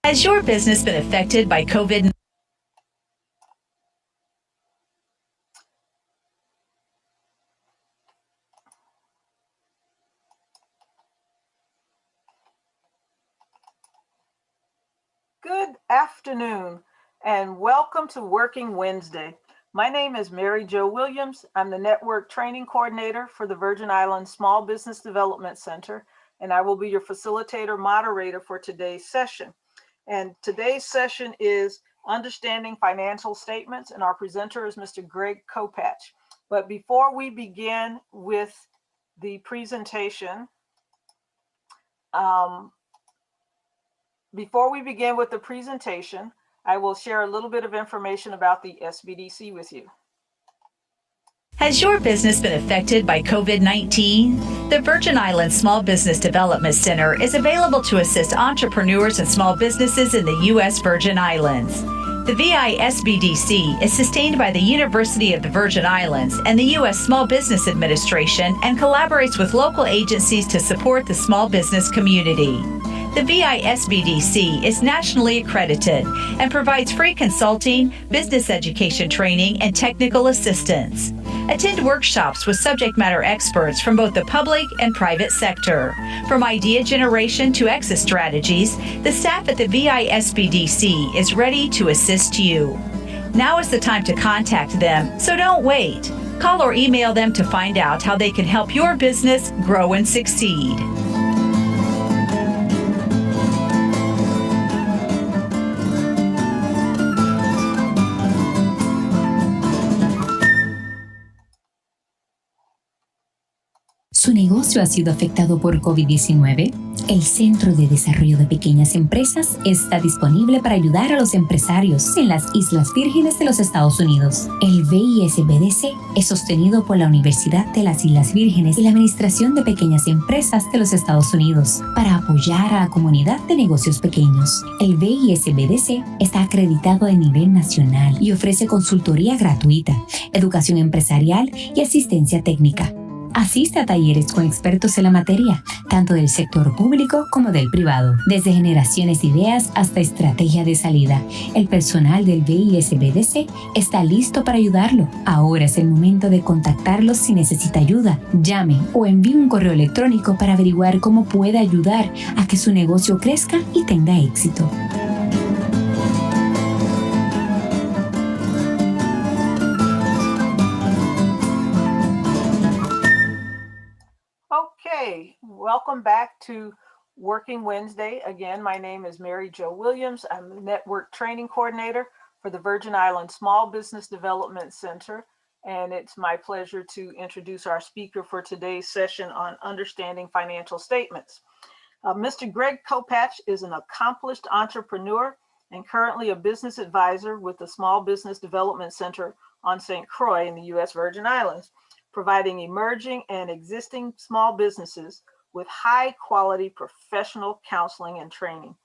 Has your business been affected by COVID? Good afternoon and welcome to Working Wednesday. My name is Mary Jo Williams. I'm the Network Training Coordinator for the Virgin Islands Small Business Development Center, and I will be your facilitator moderator for today's session. And today's session is Understanding Financial Statements, and our presenter is Mr. Greg Kopach. But before we begin with the presentation, I will share a little bit of information about the SBDC with you. Has your business been affected by COVID-19? The Virgin Islands Small Business Development Center is available to assist entrepreneurs and small businesses in the U.S. Virgin Islands. The VISBDC is sustained by the University of the Virgin Islands and the U.S. Small Business Administration and collaborates with local agencies to support the small business community. The VISBDC is nationally accredited and provides free consulting, business education training, and technical assistance. Attend workshops with subject matter experts from both the public and private sector. From idea generation to exit strategies, the staff at the VISBDC is ready to assist you. Now is the time to contact them, so don't wait. Call or email them to find out how they can help your business grow and succeed. ¿Su negocio ha sido afectado por COVID-19? El Centro de Desarrollo de Pequeñas Empresas está disponible para ayudar a los empresarios en las Islas Vírgenes de los Estados Unidos. El VISBDC es sostenido por la Universidad de las Islas Vírgenes y la Administración de Pequeñas Empresas de los Estados Unidos para apoyar a la comunidad de negocios pequeños. El VISBDC está acreditado a nivel nacional y ofrece consultoría gratuita, educación empresarial y asistencia técnica. Asiste a talleres con expertos en la materia, tanto del sector público como del privado. Desde generaciones de ideas hasta estrategia de salida, el personal del VISBDC está listo para ayudarlo. Ahora es el momento de contactarlos si necesita ayuda. Llame o envíe un correo electrónico para averiguar cómo puede ayudar a que su negocio crezca y tenga éxito. Okay, welcome back to Working Wednesday. Again, my name is Mary Jo Williams. I'm the Network Training Coordinator for the Virgin Islands Small Business Development Center, and it's my pleasure to introduce our speaker for today's session on understanding financial statements. Mr. Greg Kopach is an accomplished entrepreneur and currently a business advisor with the Small Business Development Center on St. Croix in the U.S. Virgin Islands, providing emerging and existing small businesses with high quality professional counseling and training.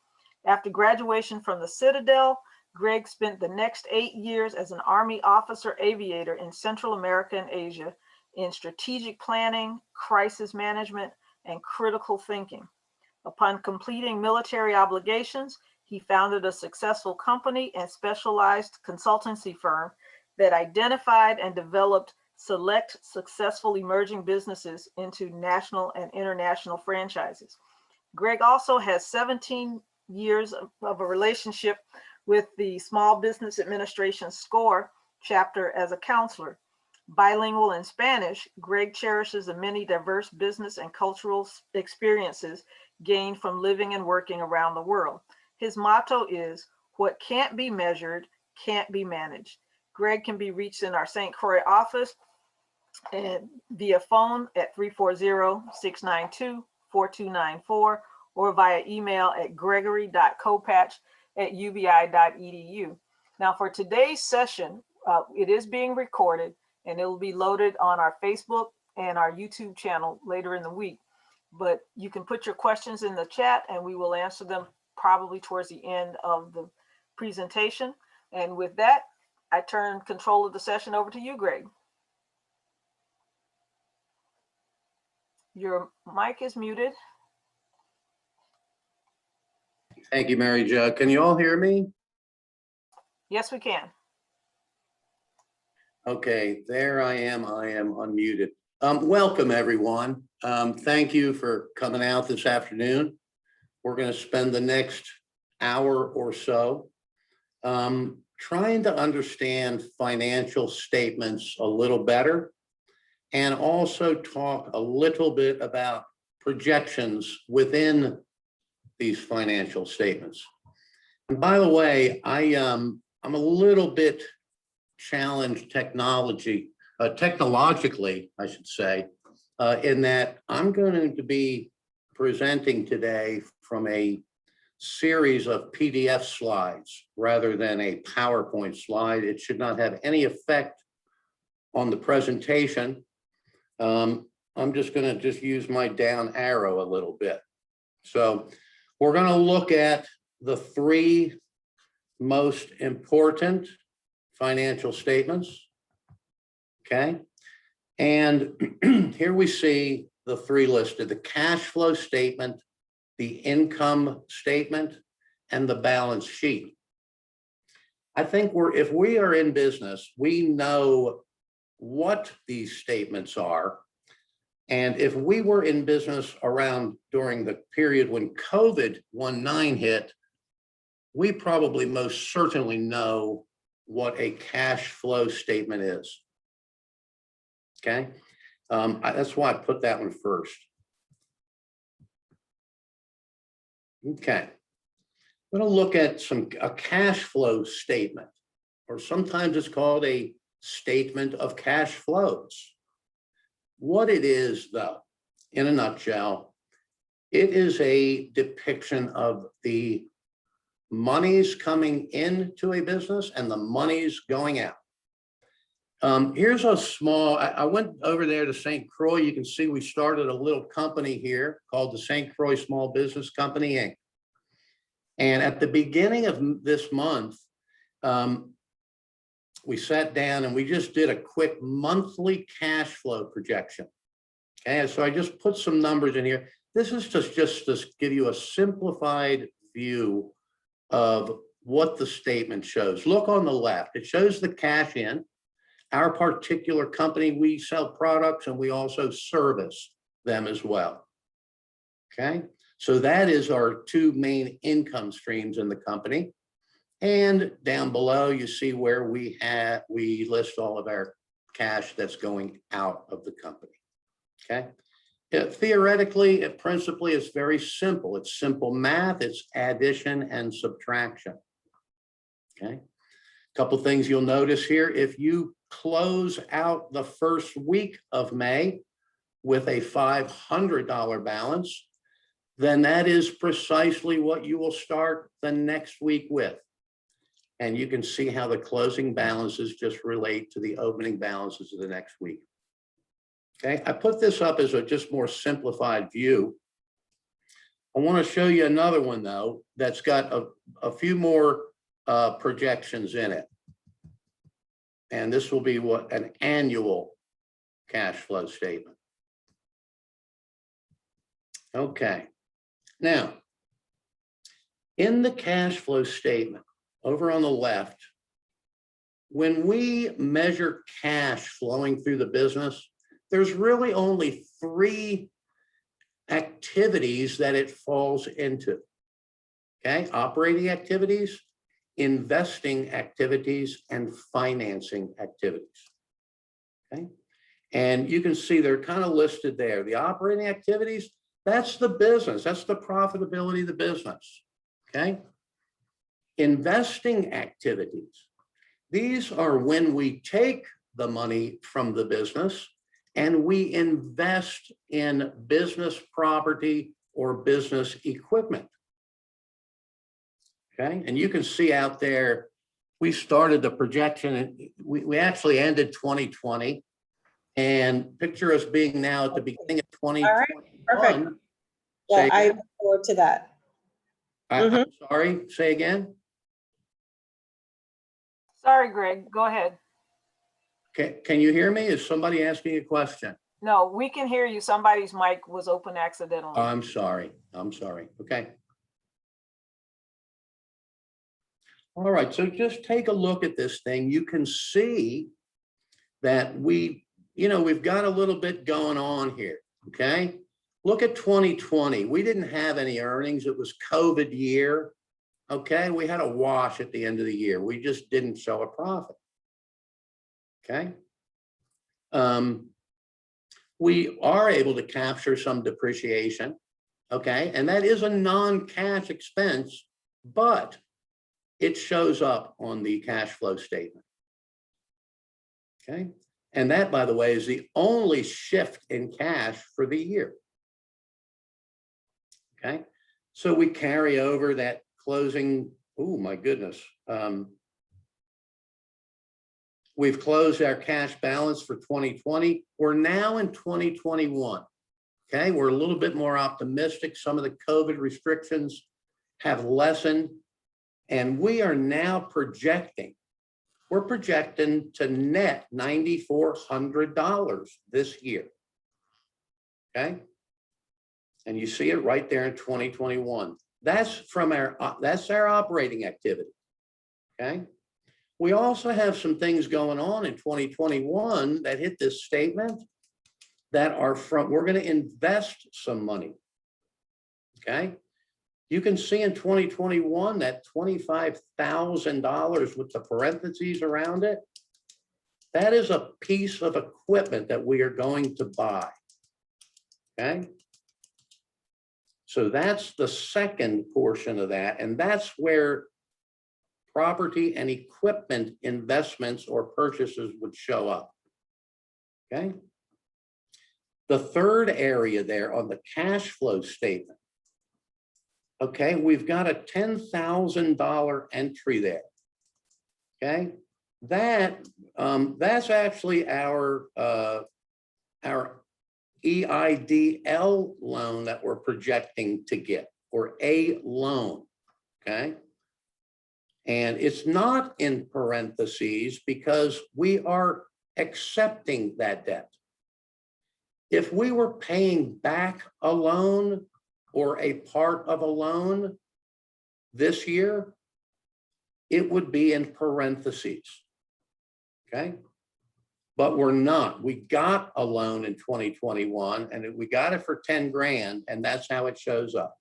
After graduation from the Citadel, Greg spent the next 8 years as an Army officer aviator in Central America and Asia in strategic planning, crisis management, and critical thinking. Upon completing military obligations, he founded a successful company and specialized consultancy firm that identified and developed select successful emerging businesses into national and international franchises. Greg also has 17 years of a relationship with the Small Business Administration SCORE chapter as a counselor. Bilingual in Spanish, Greg cherishes the many diverse business and cultural experiences gained from living and working around the world. His motto is, "What can't be measured can't be managed." Greg can be reached in our St. Croix office and via phone at 340-692-4294 or via email at gregory.kopach@uvi.edu. Now for today's session, it is being recorded and it will be loaded on our Facebook and our YouTube channel later in the week. But you can put your questions in the chat and we will answer them probably towards the end of the presentation. And with that, I turn control of the session over to you, Greg. Your mic is muted. Thank you, Mary Jo. Can you all hear me? Yes, we can. Okay, there I am unmuted. Welcome, everyone. Thank you for coming out this afternoon. We're going to spend the next hour or so trying to understand financial statements a little better, and also talk a little bit about projections within these financial statements. And by the way, I'm a little bit challenged technologically, I should say, in that I'm going to be presenting today from a series of PDF slides rather than a PowerPoint slide. It should not have any effect on the presentation. I'm just going to use my down arrow a little bit. So we're going to look at the three most important financial statements. Okay. And here we see the three listed: the cash flow statement, the income statement, and the balance sheet. I think if we are in business, we know what these statements are. And if we were in business during the period when COVID-19 hit, we probably most certainly know what a cash flow statement is. Okay, that's why I put that one first. Okay, I'm going to look at a cash flow statement, or sometimes it's called a statement of cash flows. What it is, though, in a nutshell, it is a depiction of the monies coming into a business and the monies going out. Here's a small, I went over there to St. Croix. You can see we started a little company here called the St. Croix Small Business Company, Inc. And at the beginning of this month, we sat down and we just did a quick monthly cash flow projection. Okay, so I just put some numbers in here. This is just to give you a simplified view of what the statement shows. Look on the left, it shows the cash in. Our particular company, we sell products and we also service them as well. Okay, so that is our two main income streams in the company. And down below, you see where we list all of our cash that's going out of the company. Okay, theoretically, principally, it's very simple. It's simple math. It's addition and subtraction. Okay, a couple things you'll notice here: if you close out the first week of May with a $500 balance, then that is precisely what you will start the next week with. And you can see how the closing balances just relate to the opening balances of the next week. Okay, I put this up as a just more simplified view. I want to show you another one, though, that's got a few more projections in it. And this will be an annual cash flow statement. Okay, now, in the cash flow statement, over on the left, when we measure cash flowing through the business, there's really only three activities that it falls into. Okay, operating activities, investing activities, and financing activities. Okay, and you can see they're kind of listed there. The operating activities, that's the business, that's the profitability of the business. Okay, investing activities, these are when we take the money from the business and we invest in business property or business equipment. Okay, and you can see out there, we started the projection, and we actually ended 2020, and picture us being now at the beginning of 2021. All right, perfect. Well, I look forward to that. I'm sorry, say again? Sorry, Greg, go ahead. Can you hear me? Is somebody asking a question? No, we can hear you. Somebody's mic was open accidentally. Oh, I'm sorry. Okay. All right, so just take a look at this thing. You can see that we've got a little bit going on here, okay? Look at 2020. We didn't have any earnings. It was COVID year, okay? We had a wash at the end of the year. We just didn't show a profit, okay? We are able to capture some depreciation, okay? And that is a non-cash expense, but it shows up on the cash flow statement, okay? And that, by the way, is the only shift in cash for the year, okay? So we carry over that closing, oh my goodness. We've closed our cash balance for 2020. We're now in 2021, okay? We're a little bit more optimistic. Some of the COVID restrictions have lessened, and we are now projecting, we're projecting to net $9,400 this year, okay? And you see it right there in 2021. That's our operating activity, okay? We also have some things going on in 2021 that hit this statement that are we're going to invest some money, okay? You can see in 2021 that $25,000 with the parentheses around it, that is a piece of equipment that we are going to buy, okay? So that's the second portion of that, and that's where property and equipment investments or purchases would show up, okay? The third area there on the cash flow statement, okay, we've got a $10,000 entry there, okay? That's actually our EIDL loan that we're projecting to get, or a loan, okay? And it's not in parentheses because we are accepting that debt. If we were paying back a loan or a part of a loan this year, it would be in parentheses, okay? But we're not. We got a loan in 2021 and we got it for 10 grand, and that's how it shows up,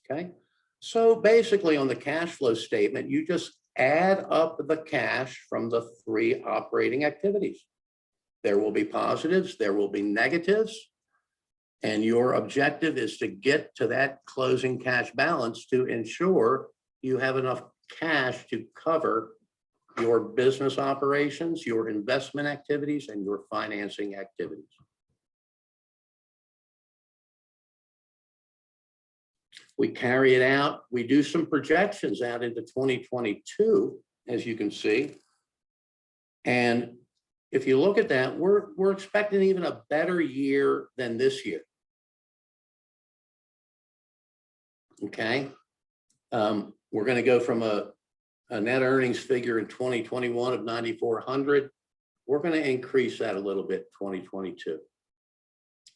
okay? So basically on the cash flow statement, you just add up the cash from the three operating activities. There will be positives, there will be negatives, and your objective is to get to that closing cash balance to ensure you have enough cash to cover your business operations, your investment activities, and your financing activities. We carry it out. We do some projections out into 2022, as you can see. And if you look at that, we're expecting even a better year than this year. Okay. We're going to go from a net earnings figure in 2021 of 9,400. We're going to increase that a little bit in 2022.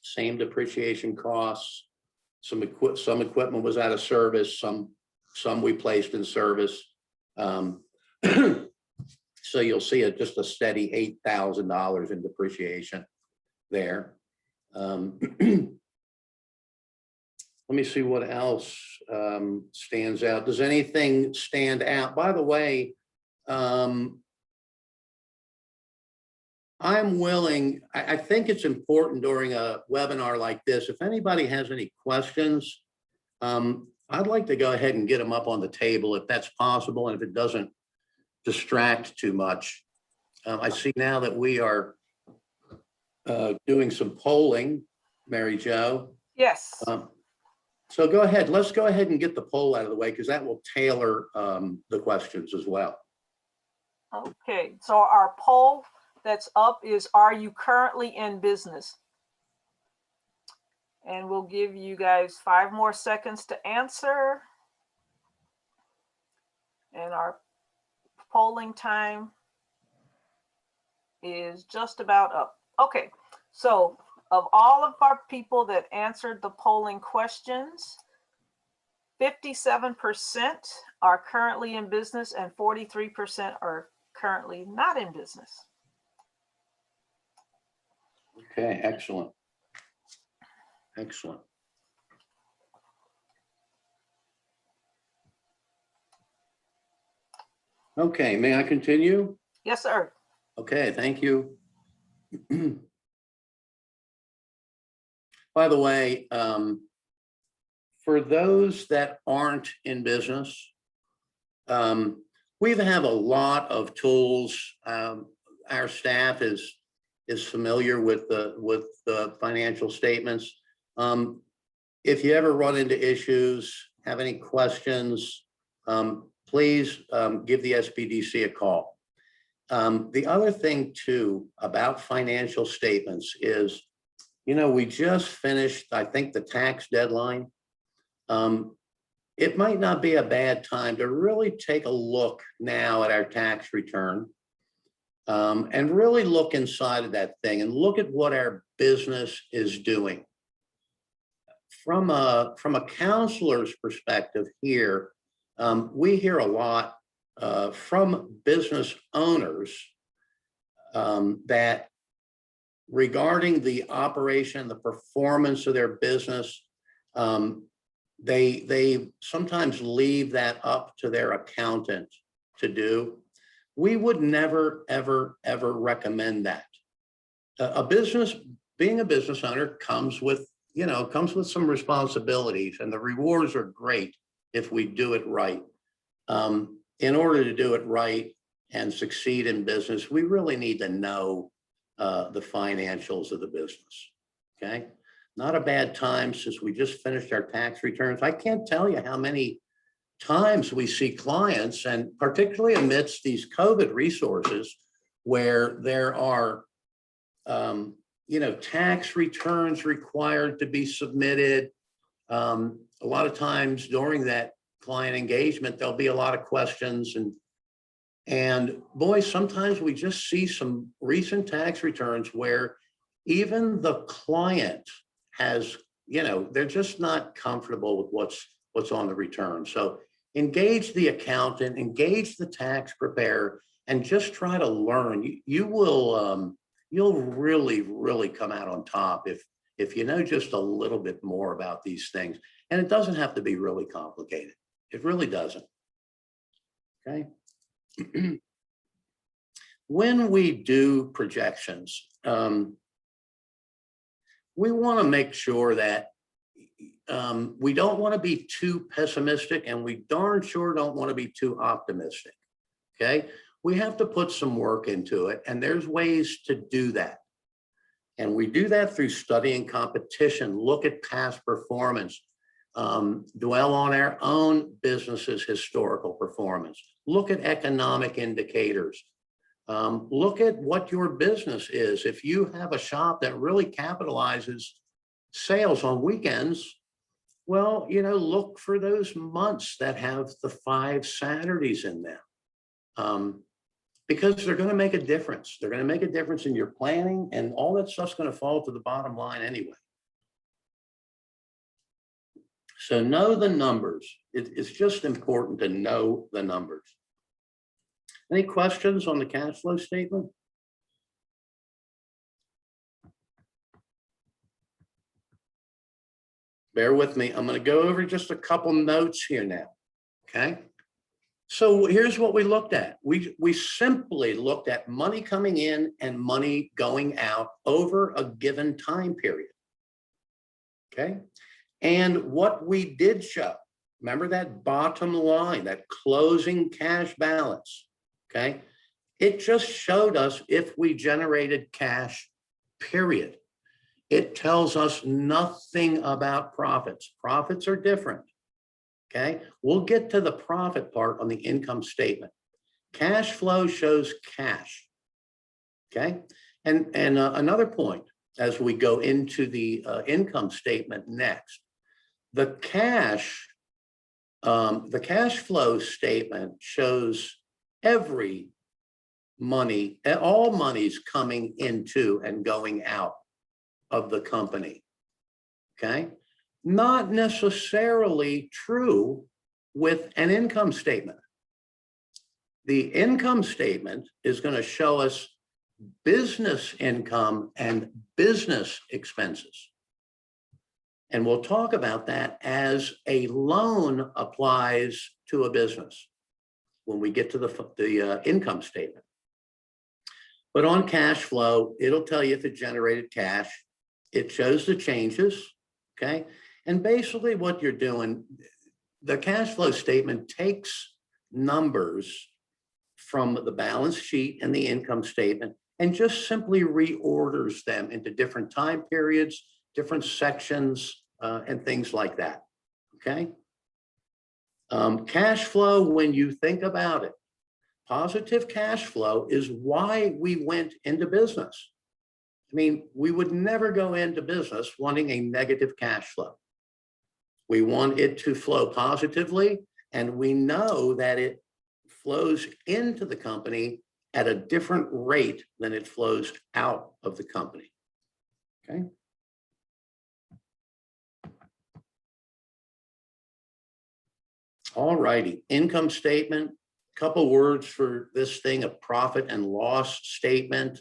Same depreciation costs. Some equipment was out of service. Some we placed in service. So you'll see just a steady $8,000 in depreciation there. Let me see what else stands out. Does anything stand out? By the way, I'm willing, I think it's important during a webinar like this, if anybody has any questions, I'd like to go ahead and get them up on the table if that's possible, and if it doesn't distract too much. I see now that we are doing some polling, Mary Jo. Yes. So go ahead, let's go ahead and get the poll out of the way, because that will tailor the questions as well. Okay, so our poll that's up is, are you currently in business? And we'll give you guys 5 more seconds to answer. And our polling time is just about up. Okay, so of all of our people that answered the polling questions, 57% are currently in business and 43% are currently not in business. Okay, excellent. Excellent. Okay, may I continue? Yes, sir. Okay, thank you. By the way, for those that aren't in business, we have a lot of tools. Our staff is familiar with the financial statements. If you ever run into issues, have any questions, please give the SBDC a call. The other thing too about financial statements is, you know, we just finished, I think, the tax deadline. It might not be a bad time to really take a look now at our tax return and really look inside of that thing and look at what our business is doing. From a counselor's perspective here, we hear a lot from business owners that regarding the operation, the performance of their business, they sometimes leave that up to their accountant to do. We would never, ever, ever recommend that. Being a business owner comes with, you know, comes with some responsibilities, and the rewards are great if we do it right. In order to do it right and succeed in business, we really need to know the financials of the business, okay? Not a bad time since we just finished our tax returns. I can't tell you how many times we see clients, and particularly amidst these COVID resources, where there are, you know, tax returns required to be submitted. A lot of times during that client engagement, there'll be a lot of questions, and boy, sometimes we just see some recent tax returns where even the client has, you know, they're just not comfortable with what's on the return. So engage the accountant, engage the tax preparer, and just try to learn. You'll really come out on top if you know just a little bit more about these things. And it doesn't have to be really complicated. It really doesn't. Okay. When we do projections, we want to make sure that we don't want to be too pessimistic, and we darn sure don't want to be too optimistic. Okay. We have to put some work into it, and there's ways to do that. And we do that through studying competition, look at past performance, dwell on our own business's historical performance, look at economic indicators, look at what your business is. If you have a shop that really capitalizes sales on weekends, well, you know, look for those months that have the 5 Saturdays in them. Because they're going to make a difference. They're going to make a difference in your planning, and all that stuff's going to fall to the bottom line anyway. So know the numbers. It's just important to know the numbers. Any questions on the cash flow statement? Bear with me. I'm going to go over just a couple notes here now. Okay. So here's what we looked at. We simply looked at money coming in and money going out over a given time period. Okay. And what we did show, remember that bottom line, that closing cash balance. Okay. It just showed us if we generated cash, period. It tells us nothing about profits. Profits are different. Okay, we'll get to the profit part on the income statement. Cash flow shows cash. Okay, and another point as we go into the income statement next, the cash flow statement shows every money, all monies coming into and going out of the company. Okay. Not necessarily true with an income statement. The income statement is going to show us business income and business expenses. And we'll talk about that as a loan applies to a business when we get to the income statement. But on cash flow, it'll tell you if it generated cash. It shows the changes, okay? And basically what you're doing, the cash flow statement takes numbers from the balance sheet and the income statement and just simply reorders them into different time periods, different sections, and things like that, okay? Cash flow, when you think about it, positive cash flow is why we went into business. I mean, we would never go into business wanting a negative cash flow. We want it to flow positively, and we know that it flows into the company at a different rate than it flows out of the company, okay? All righty, income statement, couple words for this thing, a profit and loss statement.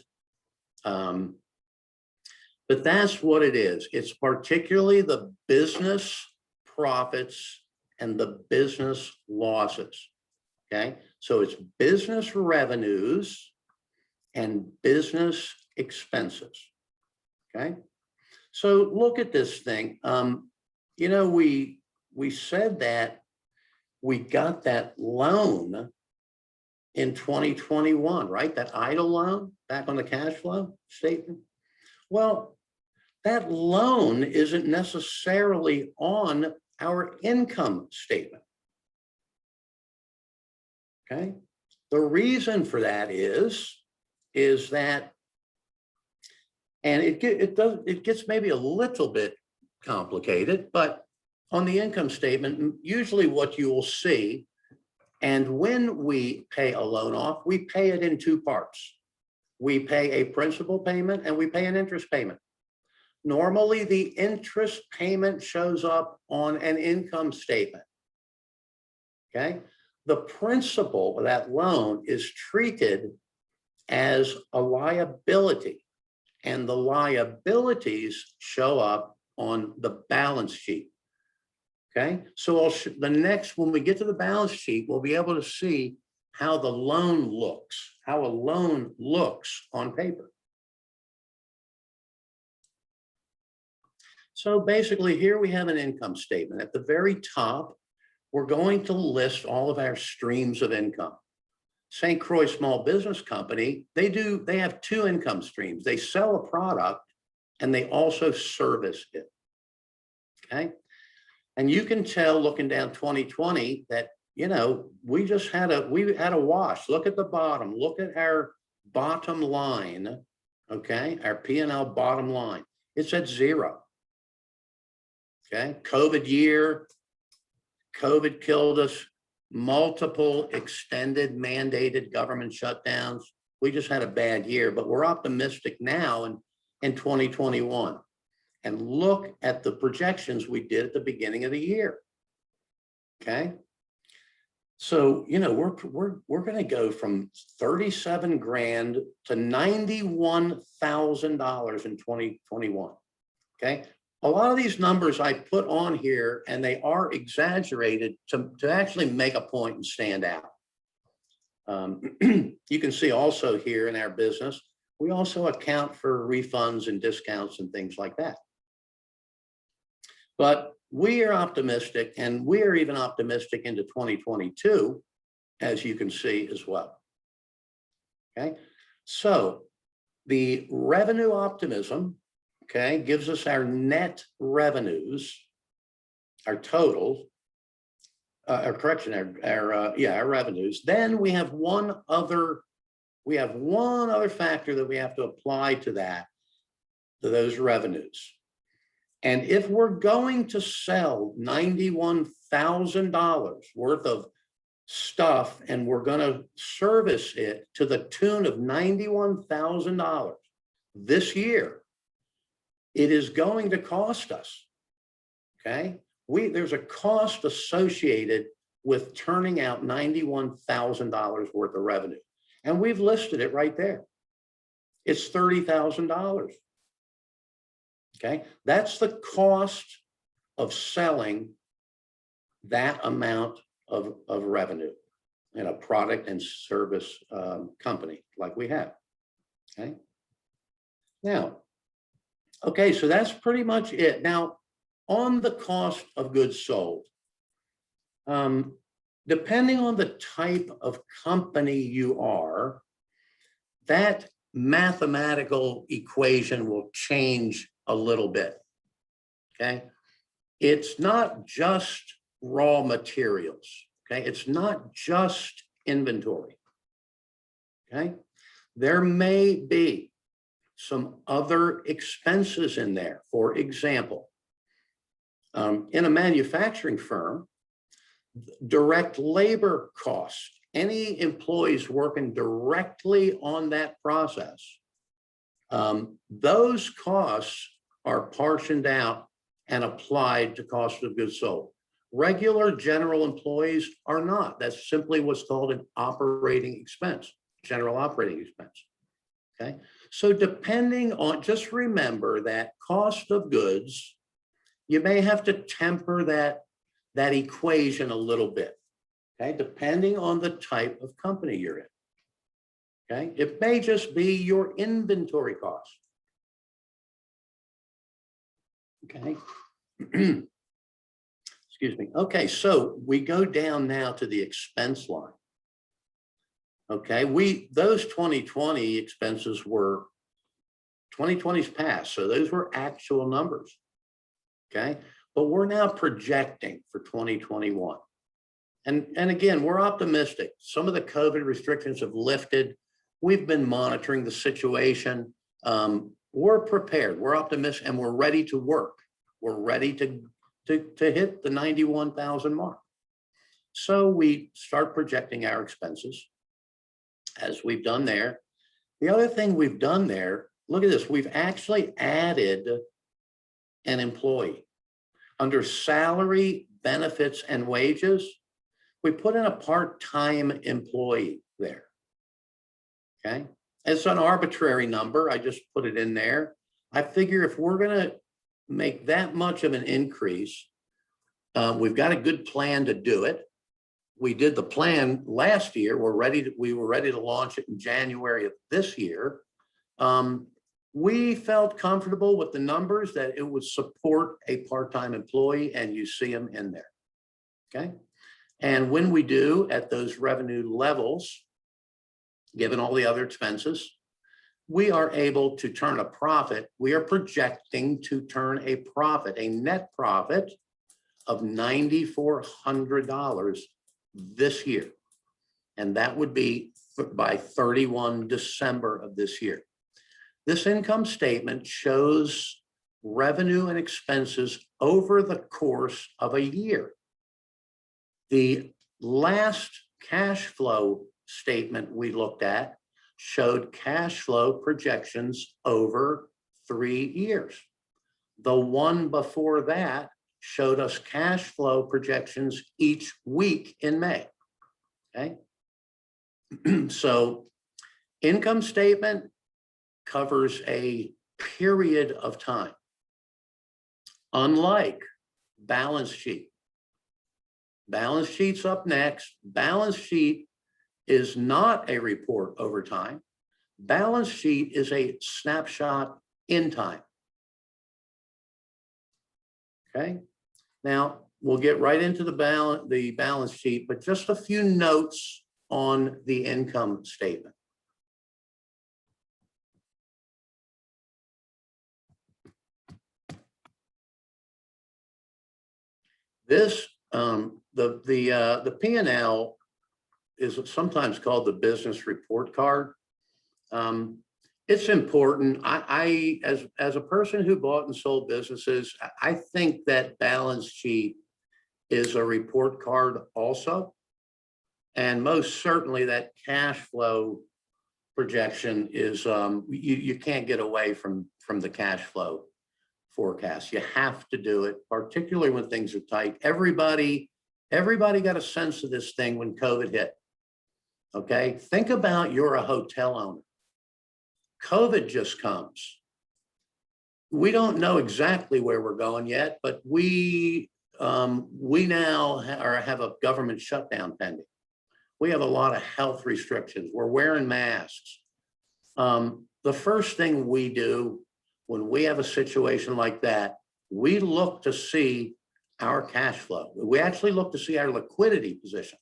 But that's what it is. It's particularly the business profits and the business losses, okay? So it's business revenues and business expenses, okay? So look at this thing. You know, we said that we got that loan in 2021, right? That idle loan back on the cash flow statement. Well, that loan isn't necessarily on our income statement, okay? The reason for that is that, and it gets maybe a little bit complicated, but on the income statement, usually what you will see, and when we pay a loan off, we pay it in two parts. We pay a principal payment and we pay an interest payment. Normally, the interest payment shows up on an income statement, okay? The principal of that loan is treated as a liability, and the liabilities show up on the balance sheet. Okay, so when we get to the balance sheet, we'll be able to see how the loan looks, how a loan looks on paper. So basically here we have an income statement. At the very top, we're going to list all of our streams of income. St. Croix Small Business Company, they have two income streams. They sell a product and they also service it, okay? And you can tell looking down 2020 that, you know, we had a wash. Look at the bottom, look at our bottom line, okay? Our P&L bottom line, it's at zero, okay? COVID year, COVID killed us, multiple extended mandated government shutdowns. We just had a bad year, but we're optimistic now in 2021. And look at the projections we did at the beginning of the year, okay? So, you know, we're going to go from 37 grand to $91,000 in 2021, okay? A lot of these numbers I put on here, and they are exaggerated to actually make a point and stand out. You can see also here in our business, we also account for refunds and discounts and things like that. But we are optimistic, and we are even optimistic into 2022, as you can see as well. Okay, so the revenue optimism, okay, gives us our net revenues, our total, our revenues. Then we have one other factor that we have to apply to those revenues. And if we're going to sell $91,000 worth of stuff and we're going to service it to the tune of $91,000 this year, it is going to cost us, okay? There's a cost associated with turning out $91,000 worth of revenue. And we've listed it right there. It's $30,000. Okay, that's the cost of selling that amount of revenue in a product and service company like we have. Okay. Now, okay, so that's pretty much it. Now, on the cost of goods sold, depending on the type of company you are, that mathematical equation will change a little bit. Okay. It's not just raw materials. Okay. It's not just inventory. Okay. There may be some other expenses in there. For example, in a manufacturing firm, direct labor costs, any employees working directly on that process, those costs are portioned out and applied to cost of goods sold. Regular general employees are not. That's simply what's called an operating expense, general operating expense. Okay, so depending on, just remember that cost of goods, you may have to temper that equation a little bit. Okay, depending on the type of company you're in. Okay, it may just be your inventory cost. Okay, excuse me. Okay, so we go down now to the expense line. Okay, those 2020 expenses were 2020's past, so those were actual numbers. Okay, but we're now projecting for 2021. And again, we're optimistic. Some of the COVID restrictions have lifted. We've been monitoring the situation. We're prepared, we're optimistic, and we're ready to work. We're ready to hit the 91,000 mark. So we start projecting our expenses as we've done there. The other thing we've done there, look at this, we've actually added an employee. Under salary, benefits, and wages, we put in a part-time employee there. Okay, it's an arbitrary number. I just put it in there. I figure if we're going to make that much of an increase, we've got a good plan to do it. We did the plan last year. We were ready to launch it in January of this year. We felt comfortable with the numbers that it would support a part-time employee, and you see them in there. Okay. And when we do at those revenue levels, given all the other expenses, we are able to turn a profit. We are projecting to turn a profit, a net profit of $9,400 this year. And that would be by 31 December of this year. This income statement shows revenue and expenses over the course of a year. The last cash flow statement we looked at showed cash flow projections over 3 years. The one before that showed us cash flow projections each week in May. Okay. So income statement covers a period of time. Unlike balance sheet. Balance sheet's up next. Balance sheet is not a report over time. Balance sheet is a snapshot in time. Okay. Now we'll get right into the balance sheet, but just a few notes on the income statement. This the P&L is sometimes called the business report card. It's important. I as a person who bought and sold businesses, I think that balance sheet is a report card also. And most certainly that cash flow projection is, you can't get away from the cash flow forecast. You have to do it, particularly when things are tight. Everybody got a sense of this thing when COVID hit. Okay, think about you're a hotel owner. COVID just comes. We don't know exactly where we're going yet, but we now have a government shutdown pending. We have a lot of health restrictions. We're wearing masks. The first thing we do when we have a situation like that, we look to see our cash flow. We actually look to see our liquidity position.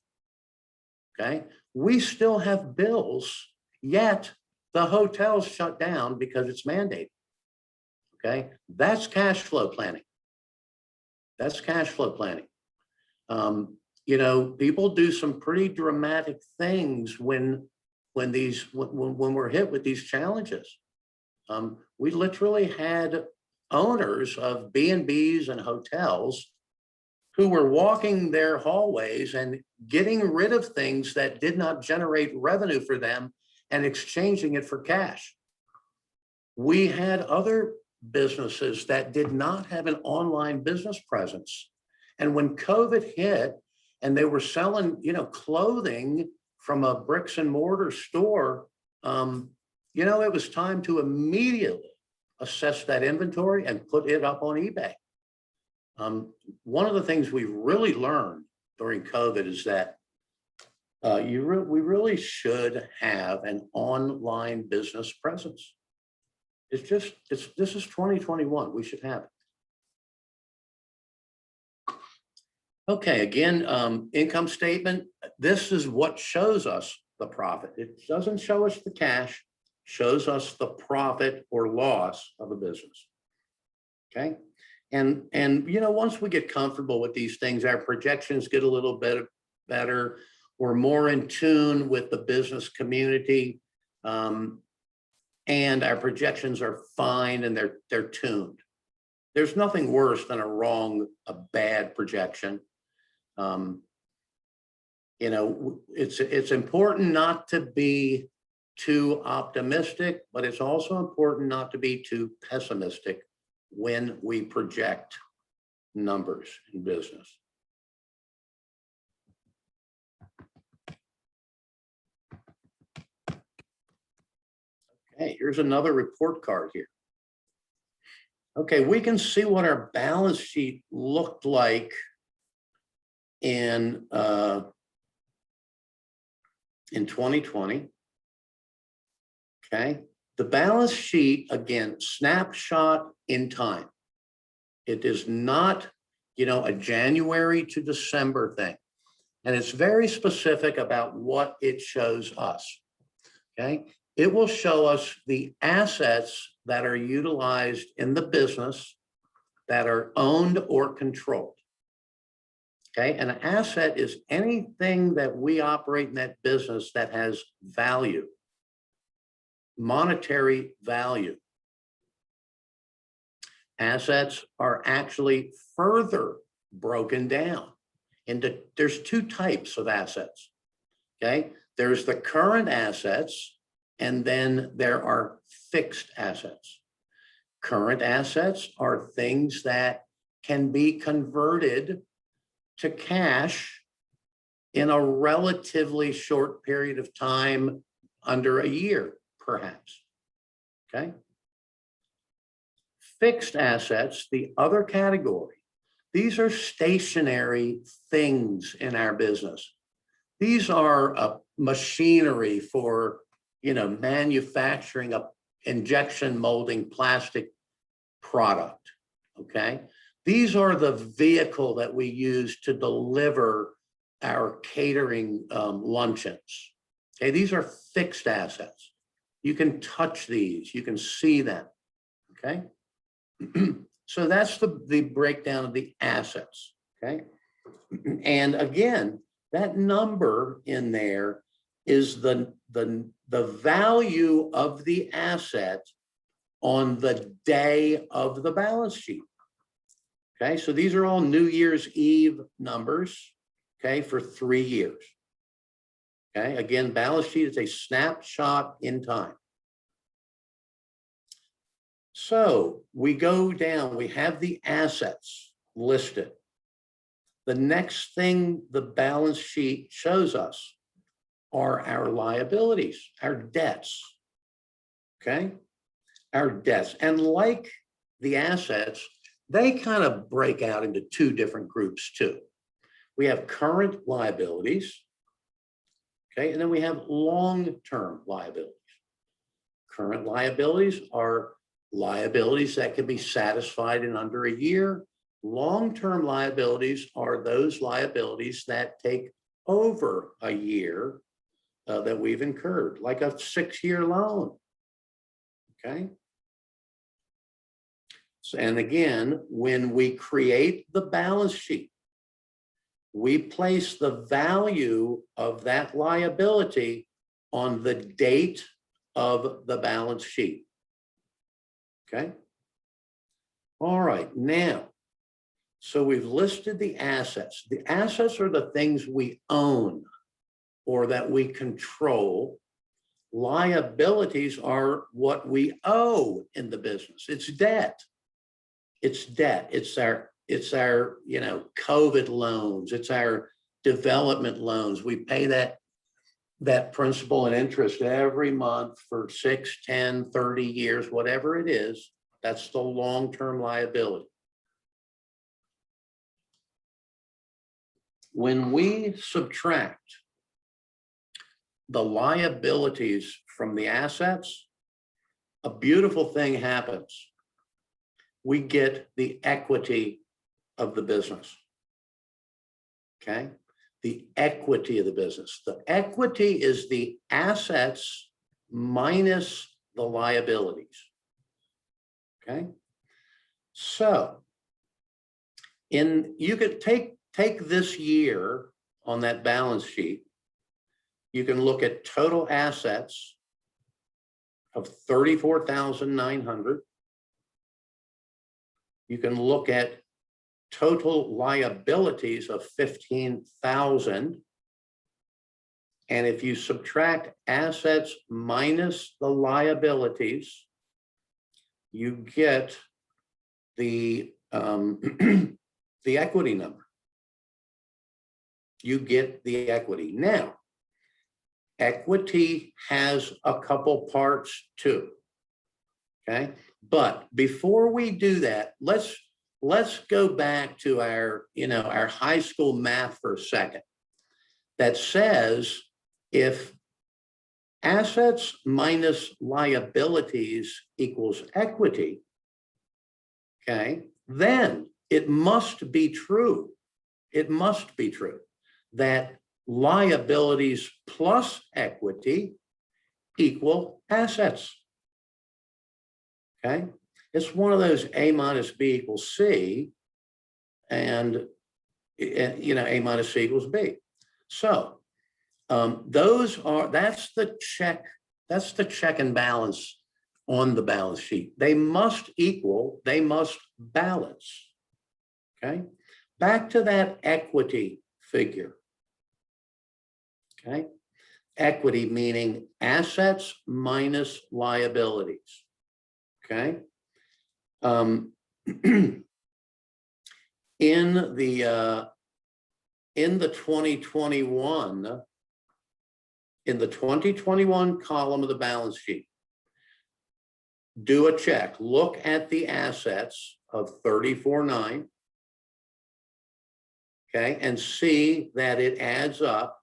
Okay, we still have bills, yet the hotel's shut down because it's mandated. Okay, that's cash flow planning. That's cash flow planning. You know, people do some pretty dramatic things when we're hit with these challenges. We literally had owners of B&Bs and hotels who were walking their hallways and getting rid of things that did not generate revenue for them and exchanging it for cash. We had other businesses that did not have an online business presence. And when COVID hit and they were selling, you know, clothing from a bricks and mortar store, you know, it was time to immediately assess that inventory and put it up on eBay. One of the things we really learned during COVID is that we really should have an online business presence. This is 2021. We should have it. Okay, again, income statement. This is what shows us the profit. It doesn't show us the cash, shows us the profit or loss of a business. Okay. And you know, once we get comfortable with these things, our projections get a little bit better. We're more in tune with the business community. And our projections are fine and they're tuned. There's nothing worse than a bad projection. You know, it's important not to be too optimistic, but it's also important not to be too pessimistic when we project numbers in business. Okay, here's another report card here. Okay, we can see what our balance sheet looked like in 2020. Okay, the balance sheet, again, snapshot in time. It is not, you know, a January to December thing. And it's very specific about what it shows us. Okay, it will show us the assets that are utilized in the business that are owned or controlled. Okay, an asset is anything that we operate in that business that has value, monetary value. Assets are actually further broken down into, there's two types of assets. Okay, there's the current assets, and then there are fixed assets. Current assets are things that can be converted to cash in a relatively short period of time, under a year, perhaps. Okay. Fixed assets, the other category, these are stationary things in our business. These are machinery for, you know, manufacturing a injection molding plastic product. Okay, these are the vehicle that we use to deliver our catering luncheons. Okay, these are fixed assets. You can touch these, you can see them. Okay, so that's the breakdown of the assets. Okay, and again, that number in there is the value of the asset on the day of the balance sheet. Okay, so these are all New Year's Eve numbers, okay, for 3 years. Okay, again, balance sheet is a snapshot in time. So we go down, we have the assets listed. The next thing the balance sheet shows us are our liabilities, our debts, okay? Our debts. And like the assets, they kind of break out into two different groups too. We have current liabilities, okay? And then we have long-term liabilities. Current liabilities are liabilities that can be satisfied in under a year. Long-term liabilities are those liabilities that take over a year that we've incurred, like a 6-year loan, okay? So, and again, when we create the balance sheet, we place the value of that liability on the date of the balance sheet, okay? All right, now, so we've listed the assets. The assets are the things we own or that we control. Liabilities are what we owe in the business. It's debt. It's debt. It's our COVID loans. It's our development loans. We pay that principal and interest every month for 6, 10, 30 years, whatever it is. That's the long-term liability. When we subtract the liabilities from the assets, a beautiful thing happens. We get the equity of the business, okay? The equity of the business. The equity is the assets minus the liabilities, okay? So, you could take this year on that balance sheet. You can look at total assets of 34,900. You can look at total liabilities of 15,000. And if you subtract assets minus the liabilities, you get the the equity number. You get the equity. Now, equity has a couple parts too, okay? But before we do that, let's go back to our high school math for a second. That says if assets minus liabilities equals equity, okay, then it must be true. It must be true that liabilities plus equity equal assets. Okay, it's one of those A minus B equals C, and A minus C equals B. So that's the check and balance on the balance sheet. They must equal, they must balance. Okay, back to that equity figure. Okay, equity meaning assets minus liabilities. Okay, in the 2021 column of the balance sheet, do a check. Look at the assets of 34,900. Okay, and see that it adds up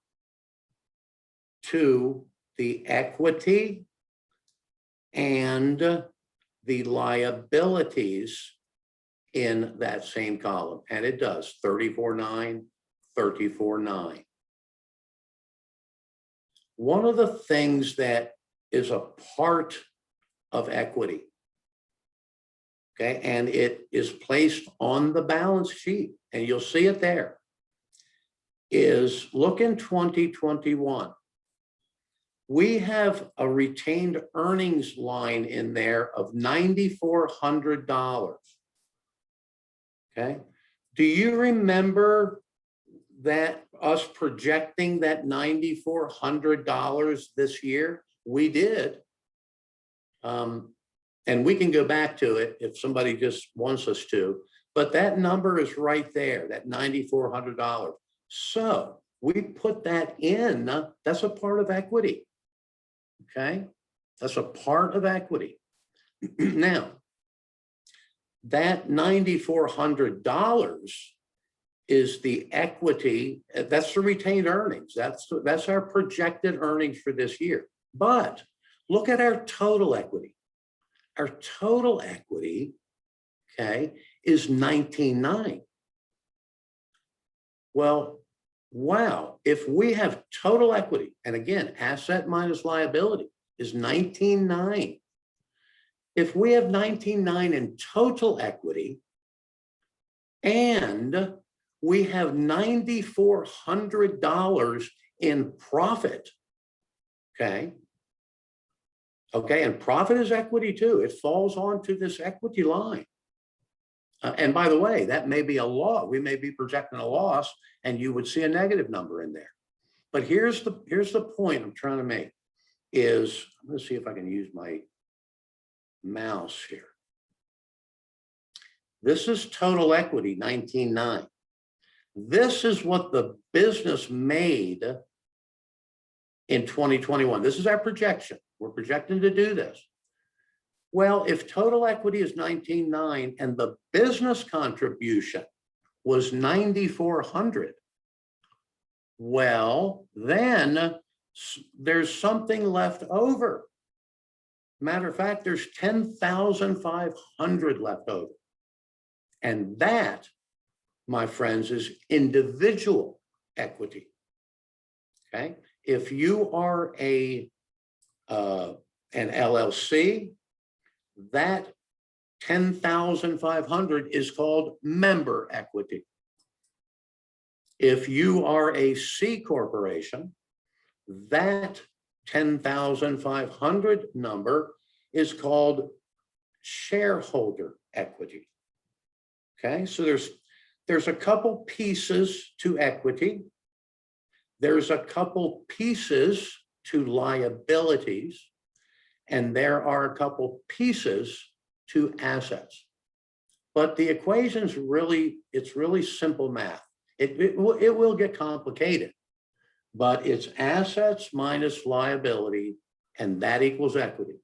to the equity and the liabilities in that same column. And it does 34,900, 34,900. One of the things that is a part of equity, okay, and it is placed on the balance sheet, and you'll see it there, is look in 2021. We have a retained earnings line in there of $9,400. Okay. Do you remember that us projecting that $9,400 this year? We did. And we can go back to it if somebody just wants us to, but that number is right there, that $9,400. So we put that in, that's a part of equity. Okay, that's a part of equity. Now, that $9,400 is the equity, that's the retained earnings. That's our projected earnings for this year. But look at our total equity. Our total equity, okay, is 19.9. Well, wow, if we have total equity, and again, asset minus liability is 19.9. If we have 19.9 in total equity and we have $9,400 in profit, okay, and profit is equity too. It falls onto this equity line. And by the way, that may be a loss. We may be projecting a loss and you would see a negative number in there. But here's the point I'm trying to make is, let's see if I can use my mouse here. This is total equity, 19.9. This is what the business made in 2021. This is our projection. We're projecting to do this. Well, if total equity is 19.9 and the business contribution was 9,400, well, then there's something left over. Matter of fact, there's 10,500 left over. And that, my friends, is individual equity. Okay. If you are an LLC, that 10,500 is called member equity. If you are a C corporation, that 10,500 number is called shareholder equity. Okay, so there's a couple pieces to equity. There's a couple pieces to liabilities, and there are a couple pieces to assets. But the equation's it's really simple math. It will get complicated, but it's assets minus liability, and that equals equity.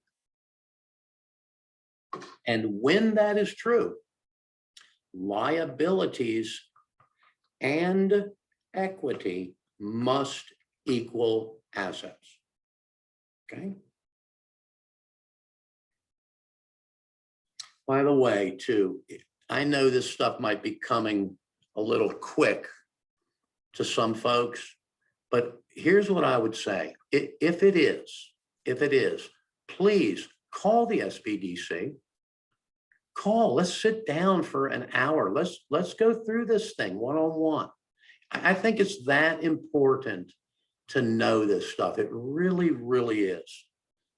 And when that is true, liabilities and equity must equal assets. Okay. By the way, too, I know this stuff might be coming a little quick to some folks, but here's what I would say. If it is, please call the SBDC. Let's sit down for an hour. Let's go through this thing one-on-one. I think it's that important to know this stuff. It really, really is.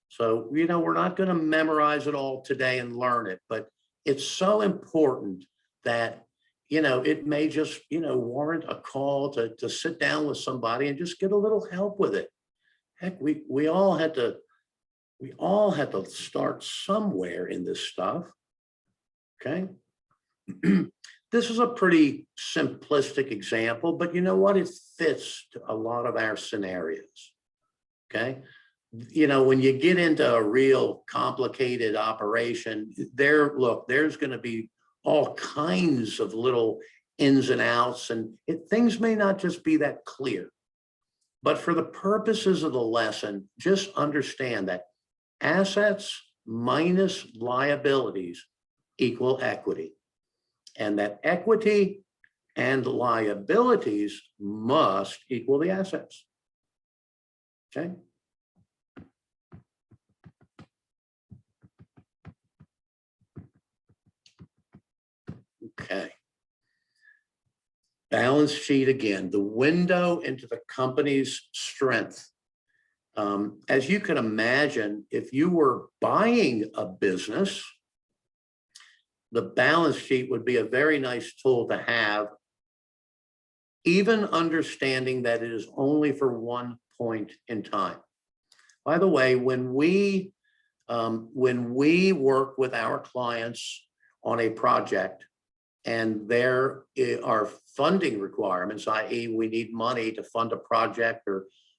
So, we're not going to memorize it all today and learn it, but it's so important that, it may just, warrant a call to sit down with somebody and just get a little help with it. Heck, we all had to start somewhere in this stuff. Okay. This is a pretty simplistic example, but you know what? It fits to a lot of our scenarios. Okay. When you get into a real complicated operation, there's going to be all kinds of little ins and outs, and things may not just be that clear. But for the purposes of the lesson, just understand that assets minus liabilities equal equity, and that equity and liabilities must equal the assets. Okay. Okay. Balance sheet again, the window into the company's strength. As you can imagine, if you were buying a business, the balance sheet would be a very nice tool to have, even understanding that it is only for one point in time. By the way, when we When we work with our clients on a project and there are funding requirements, i.e. we need money to fund a project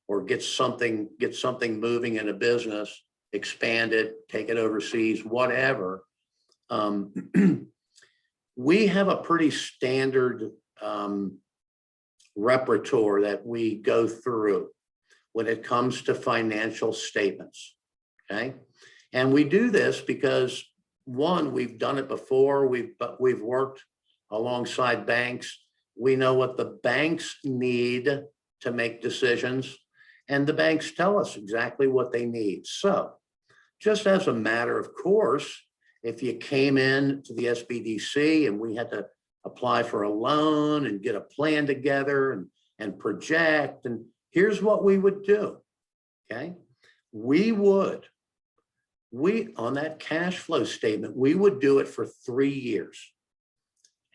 or get something moving in a business, expand it, take it overseas, whatever. We have a pretty standard repertoire that we go through when it comes to financial statements, okay? And we do this because, one, we've done it before, we've worked alongside banks. We know what the banks need to make decisions, and the banks tell us exactly what they need. So just as a matter of course, if you came in to the SBDC and we had to apply for a loan and get a plan together and project, and here's what we would do, okay? On that cash flow statement, we would do it for 3 years.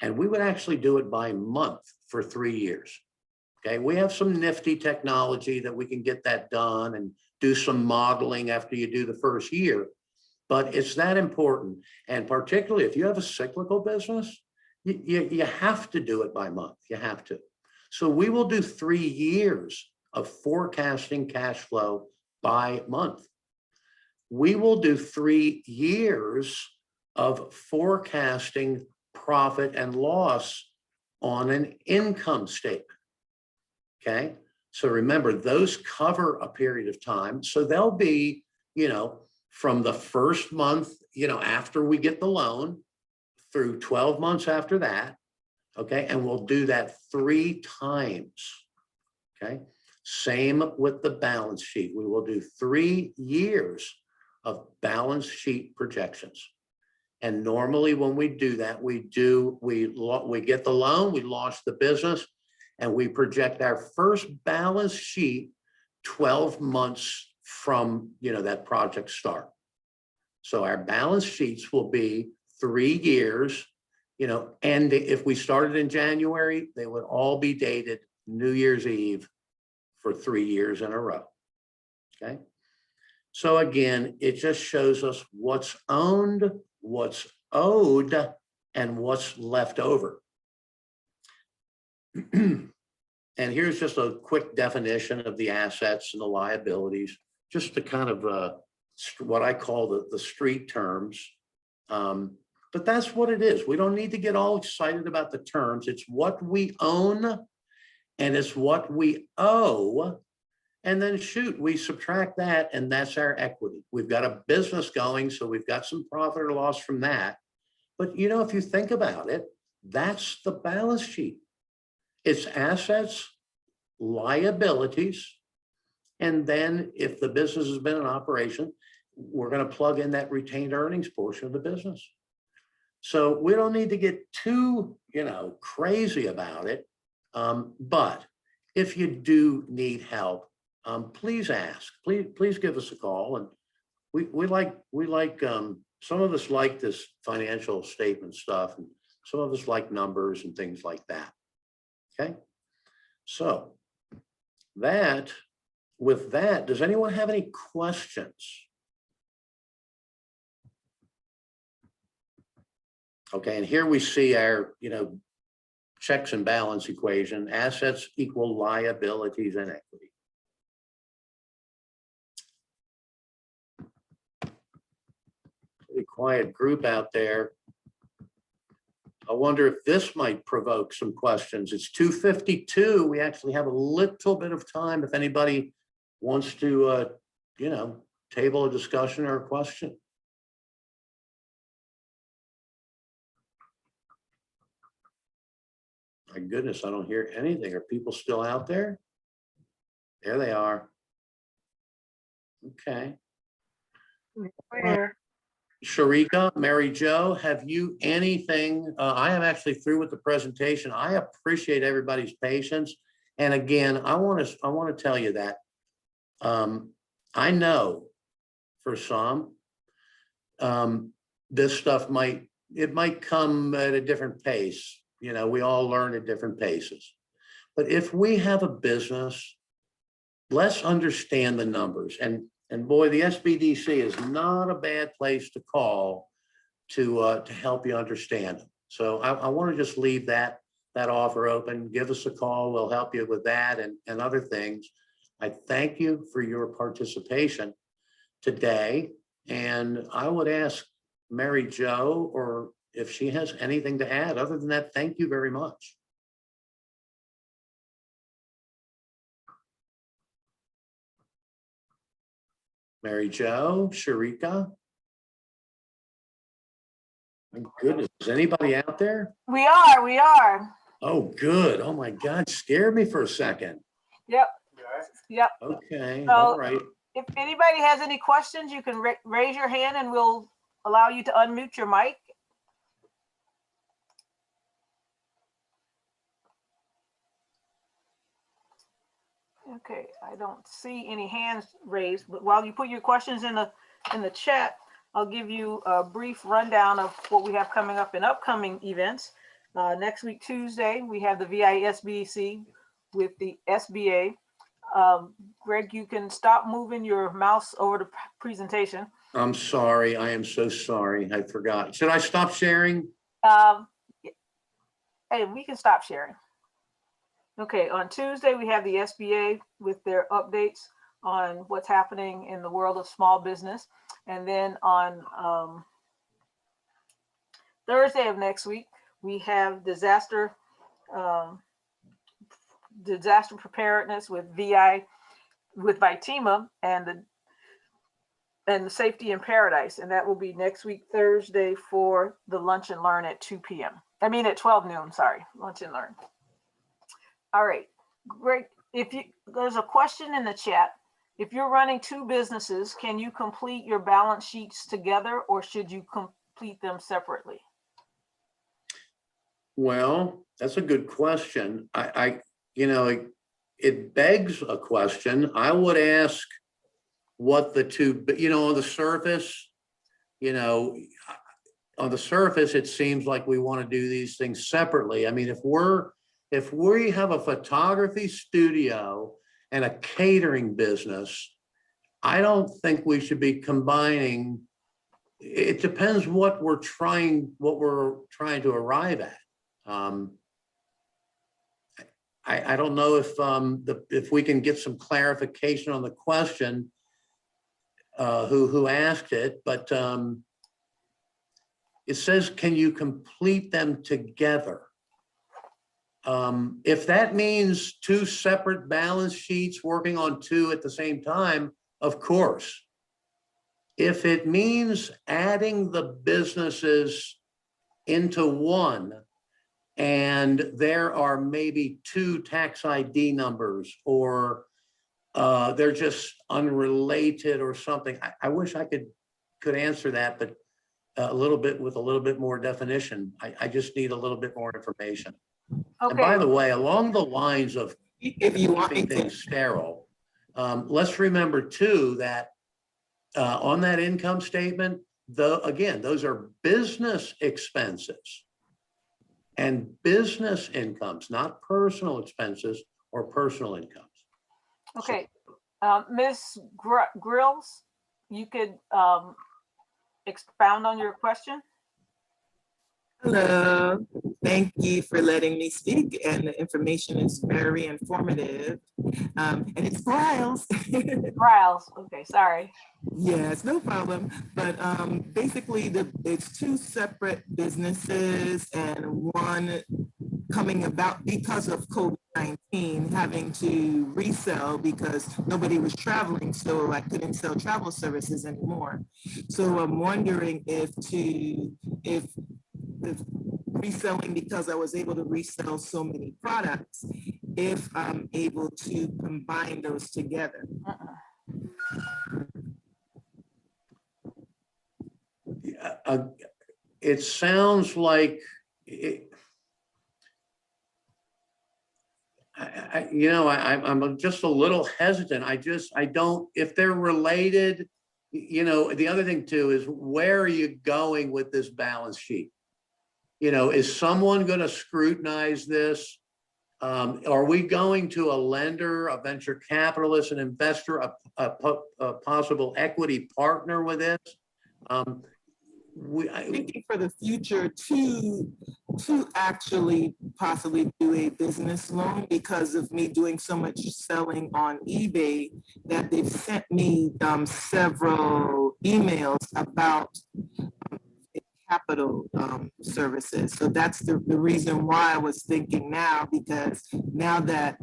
And we would actually do it by month for 3 years. Okay, we have some nifty technology that we can get that done and do some modeling after you do the first year, but it's that important. And particularly if you have a cyclical business, you have to do it by month, you have to. So we will do 3 years of forecasting cash flow by month. We will do 3 years of forecasting profit and loss on an income statement, okay? So remember, those cover a period of time. So they'll be, from the first month, after we get the loan through 12 months after that, okay? And we'll do that 3 times, okay? Same with the balance sheet. We will do 3 years of balance sheet projections. And normally when we do that, we get the loan, we launch the business, and we project our first balance sheet 12 months from that project start. So our balance sheets will be 3 years, and if we started in January, they would all be dated New Year's Eve for 3 years in a row, okay? So again, it just shows us what's owned, what's owed, and what's left over. And here's just a quick definition of the assets and the liabilities, just to kind of what I call the street terms. But that's what it is. We don't need to get all excited about the terms. It's what we own and it's what we owe. And then shoot, we subtract that and that's our equity. We've got a business going, so we've got some profit or loss from that. But if you think about it, that's the balance sheet. It's assets, liabilities, and then if the business has been in operation, we're going to plug in that retained earnings portion of the business. So we don't need to get too, crazy about it. But if you do need help, please ask. Please give us a call. And we like some of us like this financial statement stuff, and some of us like numbers and things like that. Okay. So with that, does anyone have any questions? Okay, and here we see our, checks and balance equation. Assets equal liabilities and equity. Pretty quiet group out there. I wonder if this might provoke some questions. It's 2:52. We actually have a little bit of time if anybody wants to, table a discussion or a question. My goodness, I don't hear anything. Are people still out there? There they are. Okay. Where? Sharika, Mary Jo, have you anything? I am actually through with the presentation. I appreciate everybody's patience. And again, I want to tell you that I know for some, this stuff might come at a different pace. We all learn at different paces. But if we have a business, let's understand the numbers. And And boy, the SBDC is not a bad place to call to help you understand them. So I want to just leave that offer open. Give us a call. We'll help you with that and other things. I thank you for your participation today. And I would ask Mary Jo, or if she has anything to add. Other than that, thank you very much. Mary Jo, Sharika. My goodness, is anybody out there? We are. Oh, good. Oh my God, scared me for a second. Yep. Okay, So, all right. if anybody has any questions, you can raise your hand and we'll allow you to unmute your mic. Okay, I don't see any hands raised, but while you put your questions in the chat, I'll give you a brief rundown of what we have coming up in upcoming events. Next week, Tuesday, we have the VISBC with the SBA. Greg, you can stop moving your mouse over the presentation. I'm sorry. I am so sorry. I forgot. Should I stop sharing? Hey, we can stop sharing. Okay, on Tuesday, we have the SBA with their updates on what's happening in the world of small business. And then on Thursday of next week, we have disaster preparedness with VITEMA and the Safety in Paradise. And that will be next week, Thursday, for the lunch and learn at 2 p.m. I mean, at 12 noon, sorry, lunch and learn. All right, great. There's a question in the chat. If you're running two businesses, can you complete your balance sheets together or should you complete them separately? Well, that's a good question. It begs a question. I would ask what the two, on the surface, it seems like we want to do these things separately. I mean, if we have a photography studio and a catering business, I don't think we should be combining. It depends what we're trying to arrive at. I don't know if we can get some clarification on the question who asked it, but it says, can you complete them together? If that means two separate balance sheets working on two at the same time, of course. If it means adding the businesses into one and there are maybe two tax ID numbers or they're just unrelated or something, I wish I could answer that, but with a little bit more definition. I just need a little bit more information. Okay. And by the way, along the lines of keeping things sterile, let's remember too that on that income statement, again, those are business expenses and business incomes, not personal expenses or personal incomes. Okay, Ms. Grills, you could expound on your question. Hello, thank you for letting me speak, and the information is very informative. And it's Riles. Riles, okay, sorry. Yes, no problem. But basically, it's two separate businesses, and one coming about because of COVID-19, having to resell because nobody was traveling, so I couldn't sell travel services anymore. So I'm wondering if reselling, because I was able to resell so many products, if I'm able to combine those together. It sounds like I'm just a little hesitant. I don't, if they're related, the other thing too is, where are you going with this balance sheet? Is someone going to scrutinize this Are we going to a lender, a venture capitalist, an investor, a possible equity partner with this? Thinking for the future to actually possibly do a business loan because of me doing so much selling on eBay that they've sent me several emails about capital services. So that's the reason why I was thinking now, because now that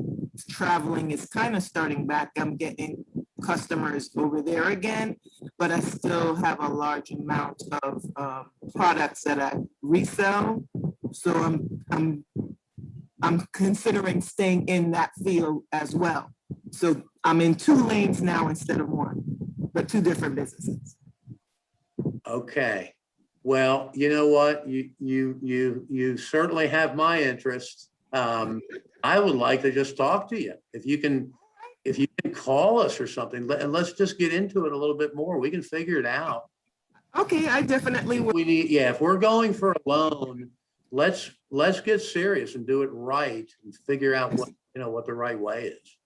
traveling is kind of starting back, I'm getting customers over there again, but I still have a large amount of products that I resell. So I'm considering staying in that field as well. So I'm in 2 lanes now instead of 1, but 2 different businesses. Okay. Well, you know what? You certainly have my interest. I would like to just talk to you. If you can call us or something, and let's just get into it a little bit more. We can figure it out. Okay, I definitely will. If we're going for a loan, let's get serious and do it right and figure out what the right way is.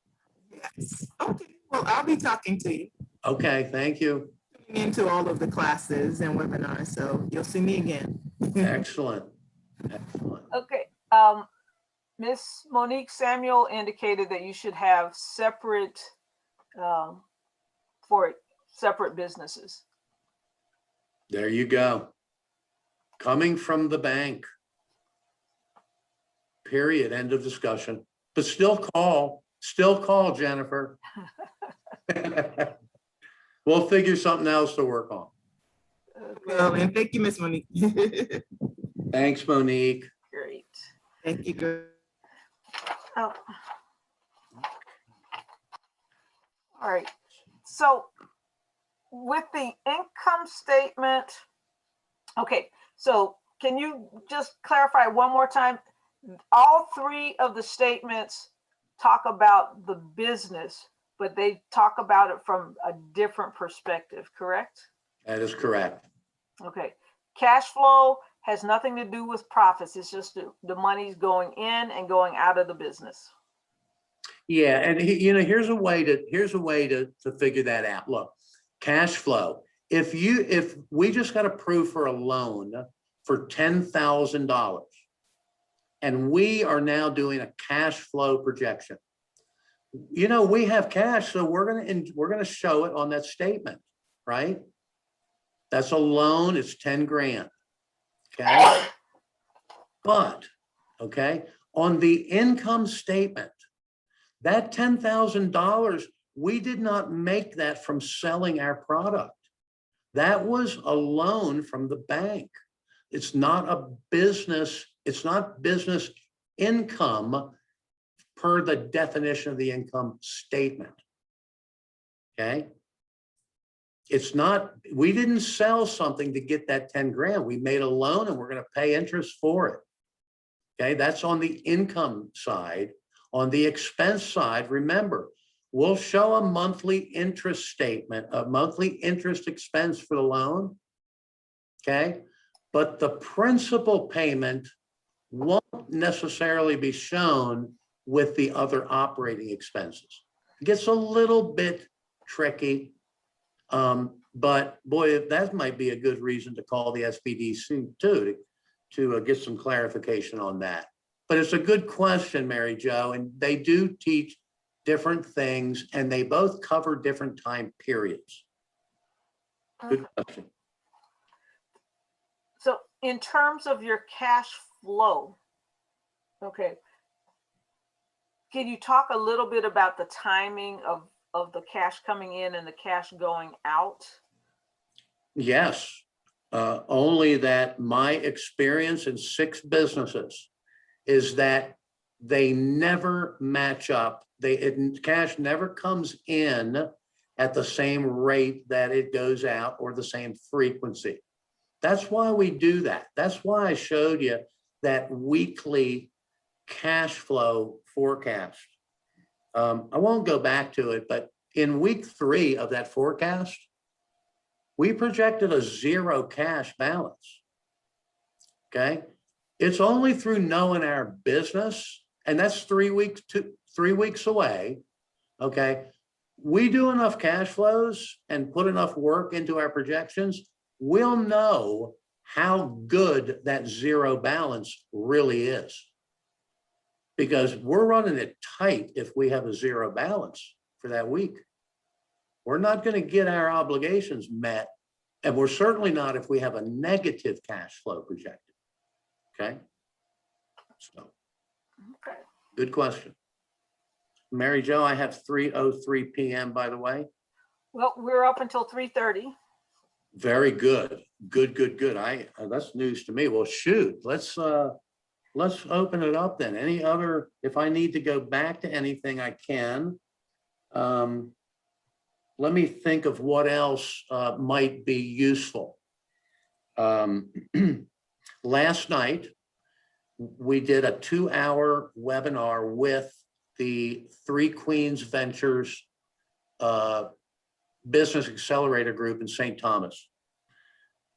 Yes. Okay. Well, I'll be talking to you. Okay. Thank you. Into all of the classes and webinars, so you'll see me again. Excellent. Excellent. Okay. Miss Monique Samuel indicated that you should have separate for separate businesses. There you go. Coming from the bank. Period. End of discussion. But still call, Jennifer. We'll figure something else to work on. Well, and thank you, Miss Monique. Thanks, Monique. Great. Thank you, girl. Oh. All right. So with the income statement, okay, so can you just clarify one more time? All 3 of the statements talk about the business, but they talk about it from a different perspective, correct? That is correct. Okay. Cash flow has nothing to do with profits. It's just the money's going in and going out of the business. Yeah, and here's a way to figure that out. Look, cash flow. If we just got approved for a loan for $10,000, and we are now doing a cash flow projection. We have cash, so we're gonna show it on that statement, right? That's a loan. It's 10 grand. Okay. But okay, on the income statement, that $10,000, we did not make that from selling our product. That was a loan from the bank. It's not a business. It's not business income per the definition of the income statement. Okay. It's not, we didn't sell something to get that 10 grand. We made a loan and we're going to pay interest for it. Okay. That's on the income side. On the expense side, remember, we'll show a monthly interest statement, a monthly interest expense for the loan. Okay. But the principal payment won't necessarily be shown with the other operating expenses. It gets a little bit tricky. But boy, that might be a good reason to call the SBDC too, to get some clarification on that. But it's a good question, Mary Jo, and they do teach different things and they both cover different time periods. Good question. So in terms of your cash flow, okay, can you talk a little bit about the timing of the cash coming in and the cash going out? Yes, only that my experience in 6 businesses is that they never match up. Cash never comes in at the same rate that it goes out or the same frequency. That's why we do that. That's why I showed you that weekly cash flow forecast. I won't go back to it, but in week 3 of that forecast, we projected a 0 cash balance. Okay. It's only through knowing our business and that's 3 weeks to 3 weeks away. Okay. We do enough cash flows and put enough work into our projections, we'll know how good that zero balance really is. Because we're running it tight if we have a zero balance for that week. We're not going to get our obligations met, and we're certainly not if we have a negative cash flow projected. Okay. So, Okay. good question. Mary Jo, I have 3:03 p.m. by the way. Well, we're up until 3:30. Very good. Good. That's news to me. Well, shoot, let's open it up then. Any other, if I need to go back to anything, I can. Let me think of what else might be useful. Last night, we did a 2-hour webinar with the Three Queens Ventures Business Accelerator Group in St. Thomas.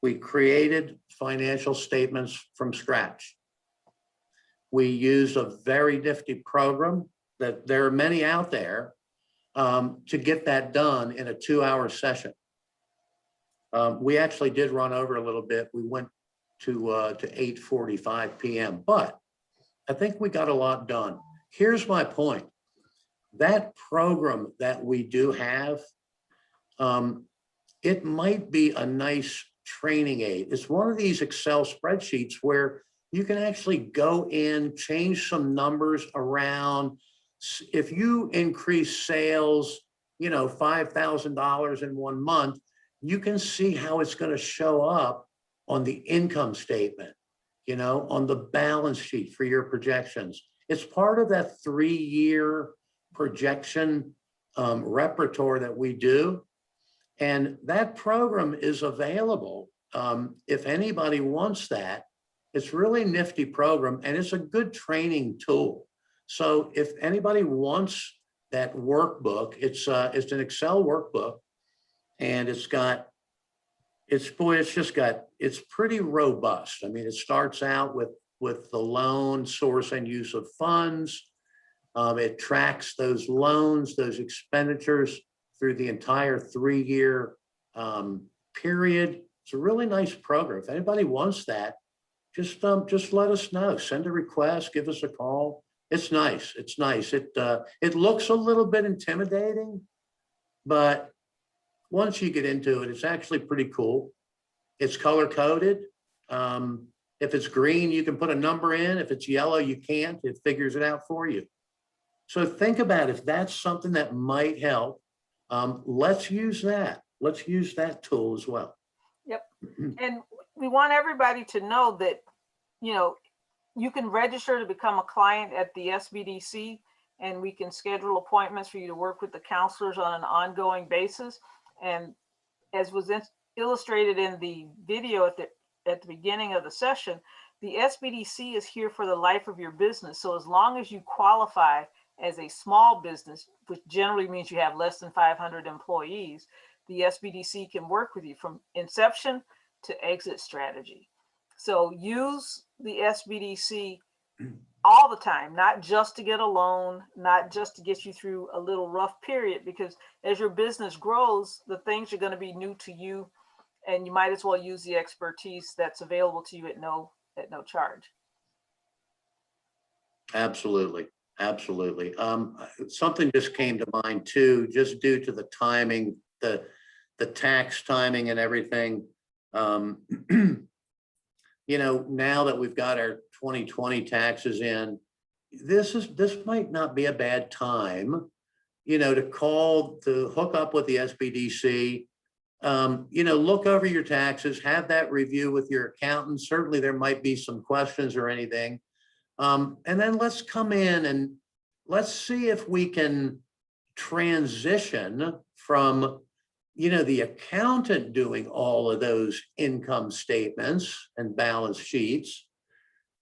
We created financial statements from scratch. We used a very nifty program that there are many out there to get that done in a 2-hour session. We actually did run over a little bit. We went to 8:45 p.m., but I think we got a lot done. Here's my point. That program that we do have, it might be a nice training aid. It's one of these Excel spreadsheets where you can actually go in, change some numbers around. If you increase sales, $5,000 in 1 month, you can see how it's going to show up on the income statement, on the balance sheet for your projections. It's part of that 3-year projection repertoire that we do. And that program is available. If anybody wants that, it's really nifty program and it's a good training tool. So if anybody wants that workbook, it's an Excel workbook, and it's pretty robust. I mean, it starts out with the loan source and use of funds. It tracks those loans, those expenditures through the entire 3-year period. It's a really nice program. If anybody wants that, just let us know. Send a request, give us a call. It's nice. It's nice. It looks a little bit intimidating, but once you get into it, it's actually pretty cool. It's color coded. If it's green, you can put a number in. If it's yellow, you can't. It figures it out for you. So think about if that's something that might help. Let's use that. Let's use that tool as well. Yep. And we want everybody to know that, you can register to become a client at the SBDC, and we can schedule appointments for you to work with the counselors on an ongoing basis. And as was illustrated in the video at the beginning of the session, the SBDC is here for the life of your business. So as long as you qualify as a small business, which generally means you have less than 500 employees, the SBDC can work with you from inception to exit strategy. So use the SBDC all the time, not just to get a loan, not just to get you through a little rough period, because as your business grows, the things are going to be new to you, and you might as well use the expertise that's available to you at no charge. Absolutely. Something just came to mind too, just due to the timing, the tax timing and everything. Now that we've got our 2020 taxes in, this might not be a bad time, to hook up with the SBDC, look over your taxes, have that review with your accountant. Certainly there might be some questions or anything. And then let's come in and let's see if we can transition from the accountant doing all of those income statements and balance sheets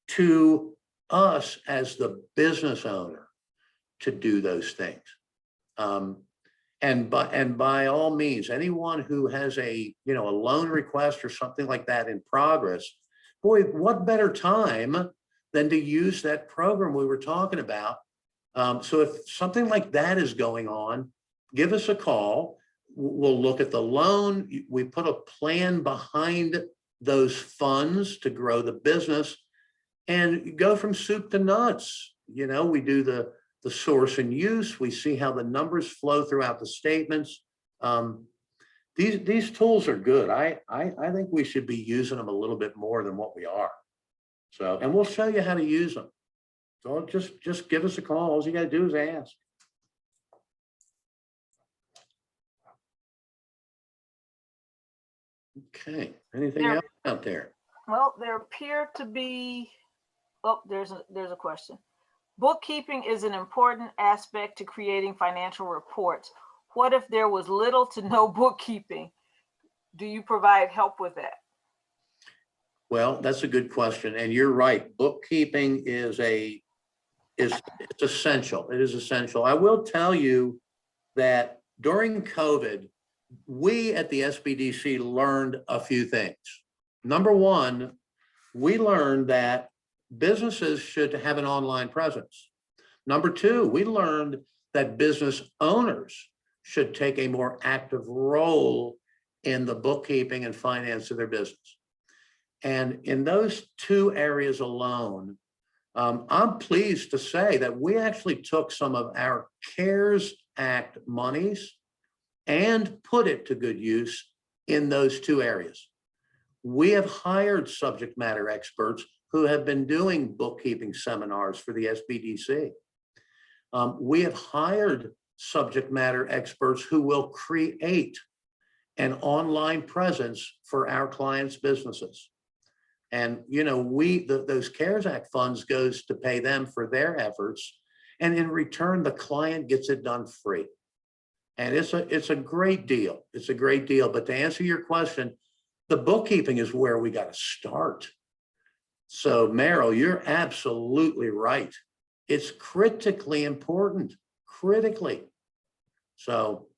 to us as the business owner to do those things. And by all means, anyone who has a loan request or something like that in progress, boy, what better time than to use that program we were talking about. So if something like that is going on, give us a call. We'll look at the loan. We put a plan behind those funds to grow the business and go from soup to nuts. You know, we do the source and use. We see how the numbers flow throughout the statements. These tools are good. I think we should be using them a little bit more than what we are. So, and we'll show you how to use them. So just give us a call. All you got to do is ask. Okay. Anything else out there? Well, there appear to be, oh, there's a question. Bookkeeping is an important aspect to creating financial reports. What if there was little to no bookkeeping? Do you provide help with that? Well, that's a good question. And you're right. Bookkeeping is essential. It is essential. I will tell you that during COVID, we at the SBDC learned a few things. Number one, we learned that businesses should have an online presence. Number two, we learned that business owners should take a more active role in the bookkeeping and finance of their business. And in those two areas alone, I'm pleased to say that we actually took some of our CARES Act monies and put it to good use in those two areas. We have hired subject matter experts who have been doing bookkeeping seminars for the SBDC. We have hired subject matter experts who will create an online presence for our clients' businesses. And, you know, those CARES Act funds goes to pay them for their efforts. And in return, the client gets it done free. And it's a great deal. It's a great deal. But to answer your question, the bookkeeping is where we got to start. So Meryl, you're absolutely right. It's critically important, critically. So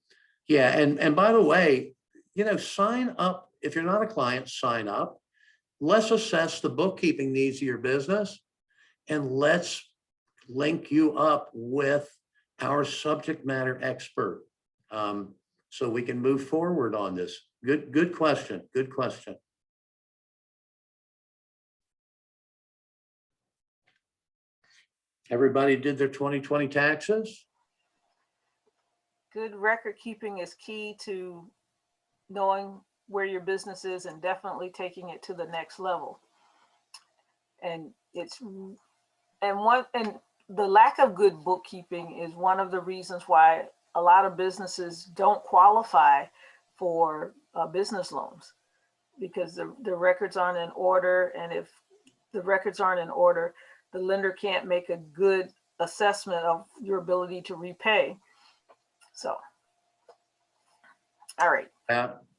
yeah, and by the way, you know, sign up. If you're not a client, sign up. Let's assess the bookkeeping needs of your business, and let's link you up with our subject matter expert, so we can move forward on this. Good question. Good question. Everybody did their 2020 taxes? Good record keeping is key to knowing where your business is and definitely taking it to the next level. And the lack of good bookkeeping is one of the reasons why a lot of businesses don't qualify for business loans, because the records aren't in order. And if the records aren't in order, the lender can't make a good assessment of your ability to repay. So, all right.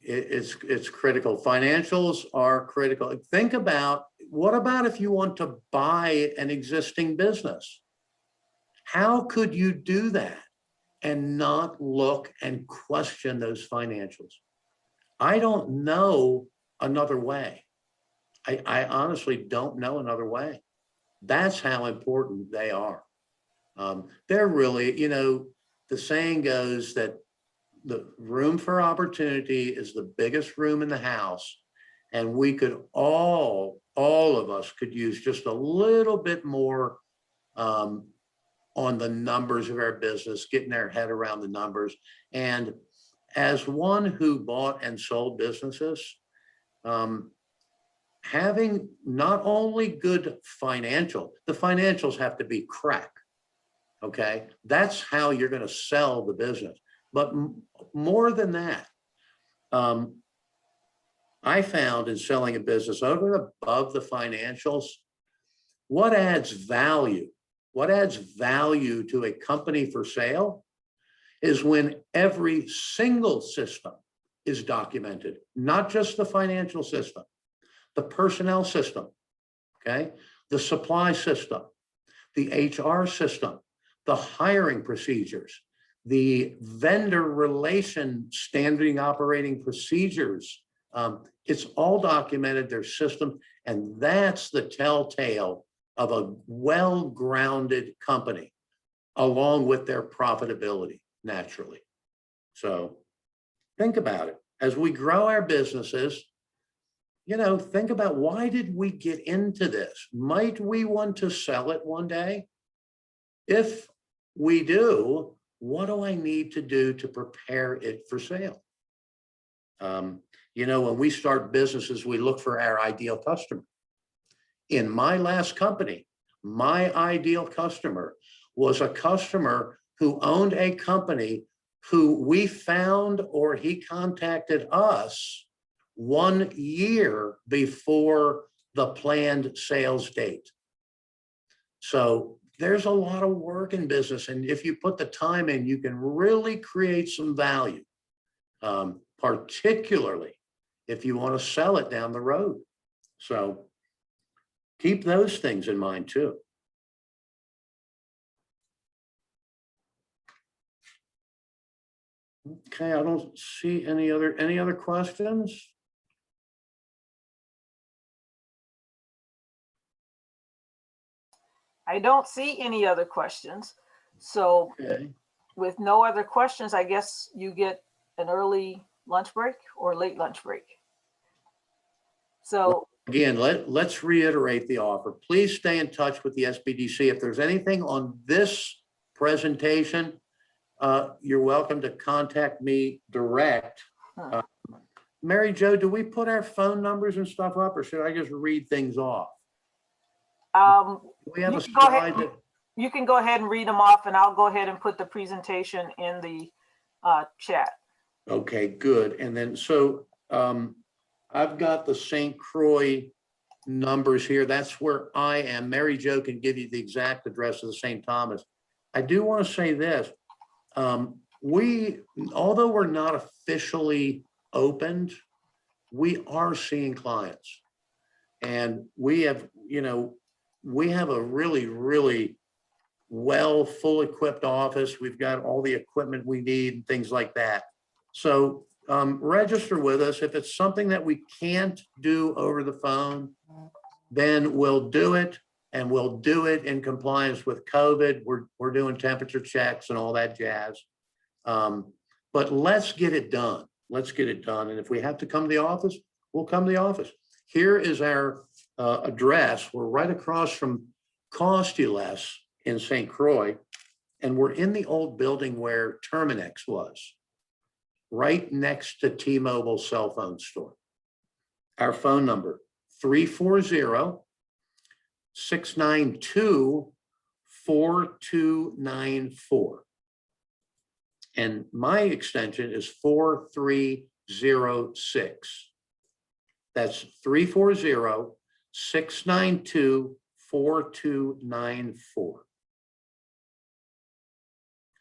It's critical. Financials are critical. Think about, what about if you want to buy an existing business? How could you do that and not look and question those financials? I don't know another way. I honestly don't know another way. That's how important they are. They're really, you know, the saying goes that the room for opportunity is the biggest room in the house. And we could all of us could use just a little bit more on the numbers of our business, getting our head around the numbers. And as one who bought and sold businesses, having not only good the financials have to be crack, okay? That's how you're gonna sell the business. But more than that, I found in selling a business over and above the financials, what adds value to a company for sale is when every single system is documented, not just the financial system, the personnel system, okay? The supply system, the HR system, the hiring procedures, the vendor relation standard operating procedures. It's all documented, their system, and that's the telltale of a well-grounded company along with their profitability naturally. So think about it. As we grow our businesses, you know, think about, why did we get into this? Might we want to sell it one day? If we do, what do I need to do to prepare it for sale? You know, when we start businesses, we look for our ideal customer. In my last company, my ideal customer was a customer who owned a company who we found, or he contacted us 1 year before the planned sales date. So there's a lot of work in business. And if you put the time in, you can really create some value, particularly if you want to sell it down the road. So keep those things in mind too. Okay, I don't see any other questions? I don't see any other questions. So Okay. with no other questions, I guess you get an early lunch break or late lunch break. So Again, let's reiterate the offer. Please stay in touch with the SBDC. If there's anything on this presentation, you're welcome to contact me direct. Mary Jo, do we put our phone numbers and stuff up, or should I just read things off? We have a slide that, you can go ahead and read them off, and I'll go ahead and put the presentation in the chat. okay, good. And then, so I've got the St. Croix numbers here. That's where I am. Mary Jo can give you the exact address of the St. Thomas. I do want to say this. Although we're not officially opened, we are seeing clients. And we have, you know, we have a really, really well, full equipped office. We've got all the equipment we need and things like that. So register with us. If it's something that we can't do over the phone, then we'll do it, and we'll do it in compliance with COVID. We're doing temperature checks and all that jazz. But let's get it done. Let's get it done. And if we have to come to the office, we'll come to the office. Here is our address. We're right across from Cost You Less in St. Croix, and we're in the old building where Terminex was, right next to T-Mobile cell phone store. Our phone number, 340-692-4294. And my extension is 4306. That's 340-692-4294.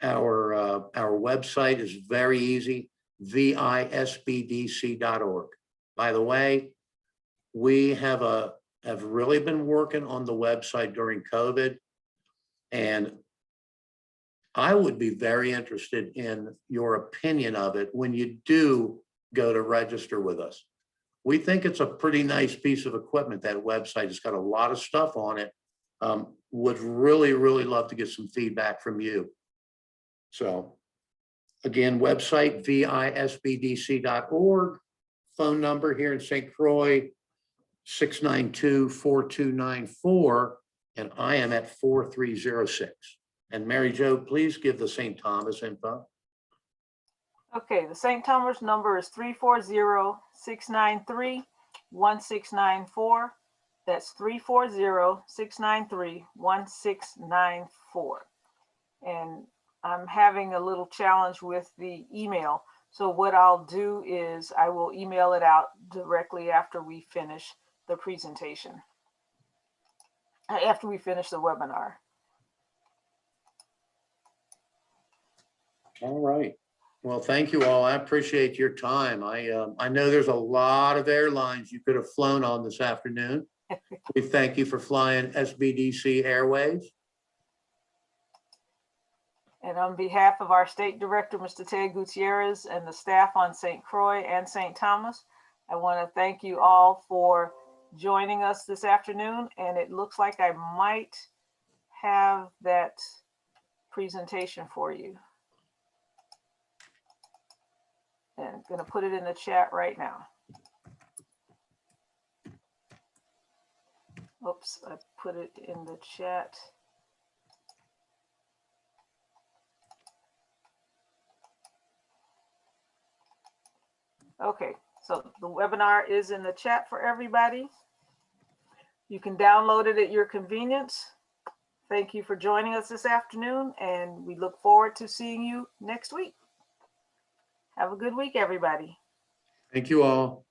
Our website is very easy, visbdc.org. By the way, we have really been working on the website during COVID, and I would be very interested in your opinion of it when you do go to register with us. We think it's a pretty nice piece of equipment, that website. It's got a lot of stuff on it. Would really, really love to get some feedback from you. So again, website, visbdc.org, phone number here in St. Croix, 692-4294, and I am at 4306. And Mary Jo, please give the St. Thomas info. Okay, the St. Thomas number is 340-693-1694. That's 340-693-1694. And I'm having a little challenge with the email. So what I'll do is I will email it out directly after we finish the presentation, after we finish the webinar. All right. Well, thank you all. I appreciate your time. I know there's a lot of airlines you could have flown on this afternoon. We thank you for flying SBDC Airways. And on behalf of our State Director, Mr. Ted Gutierrez, and the staff on St. Croix and St. Thomas, I want to thank you all for joining us this afternoon. And it looks like I might have that presentation for you. And I'm going to put it in the chat right now. Oops, I put it in the chat. Okay, so the webinar is in the chat for everybody. You can download it at your convenience. Thank you for joining us this afternoon, and we look forward to seeing you next week. Have a good week, everybody. Thank you all.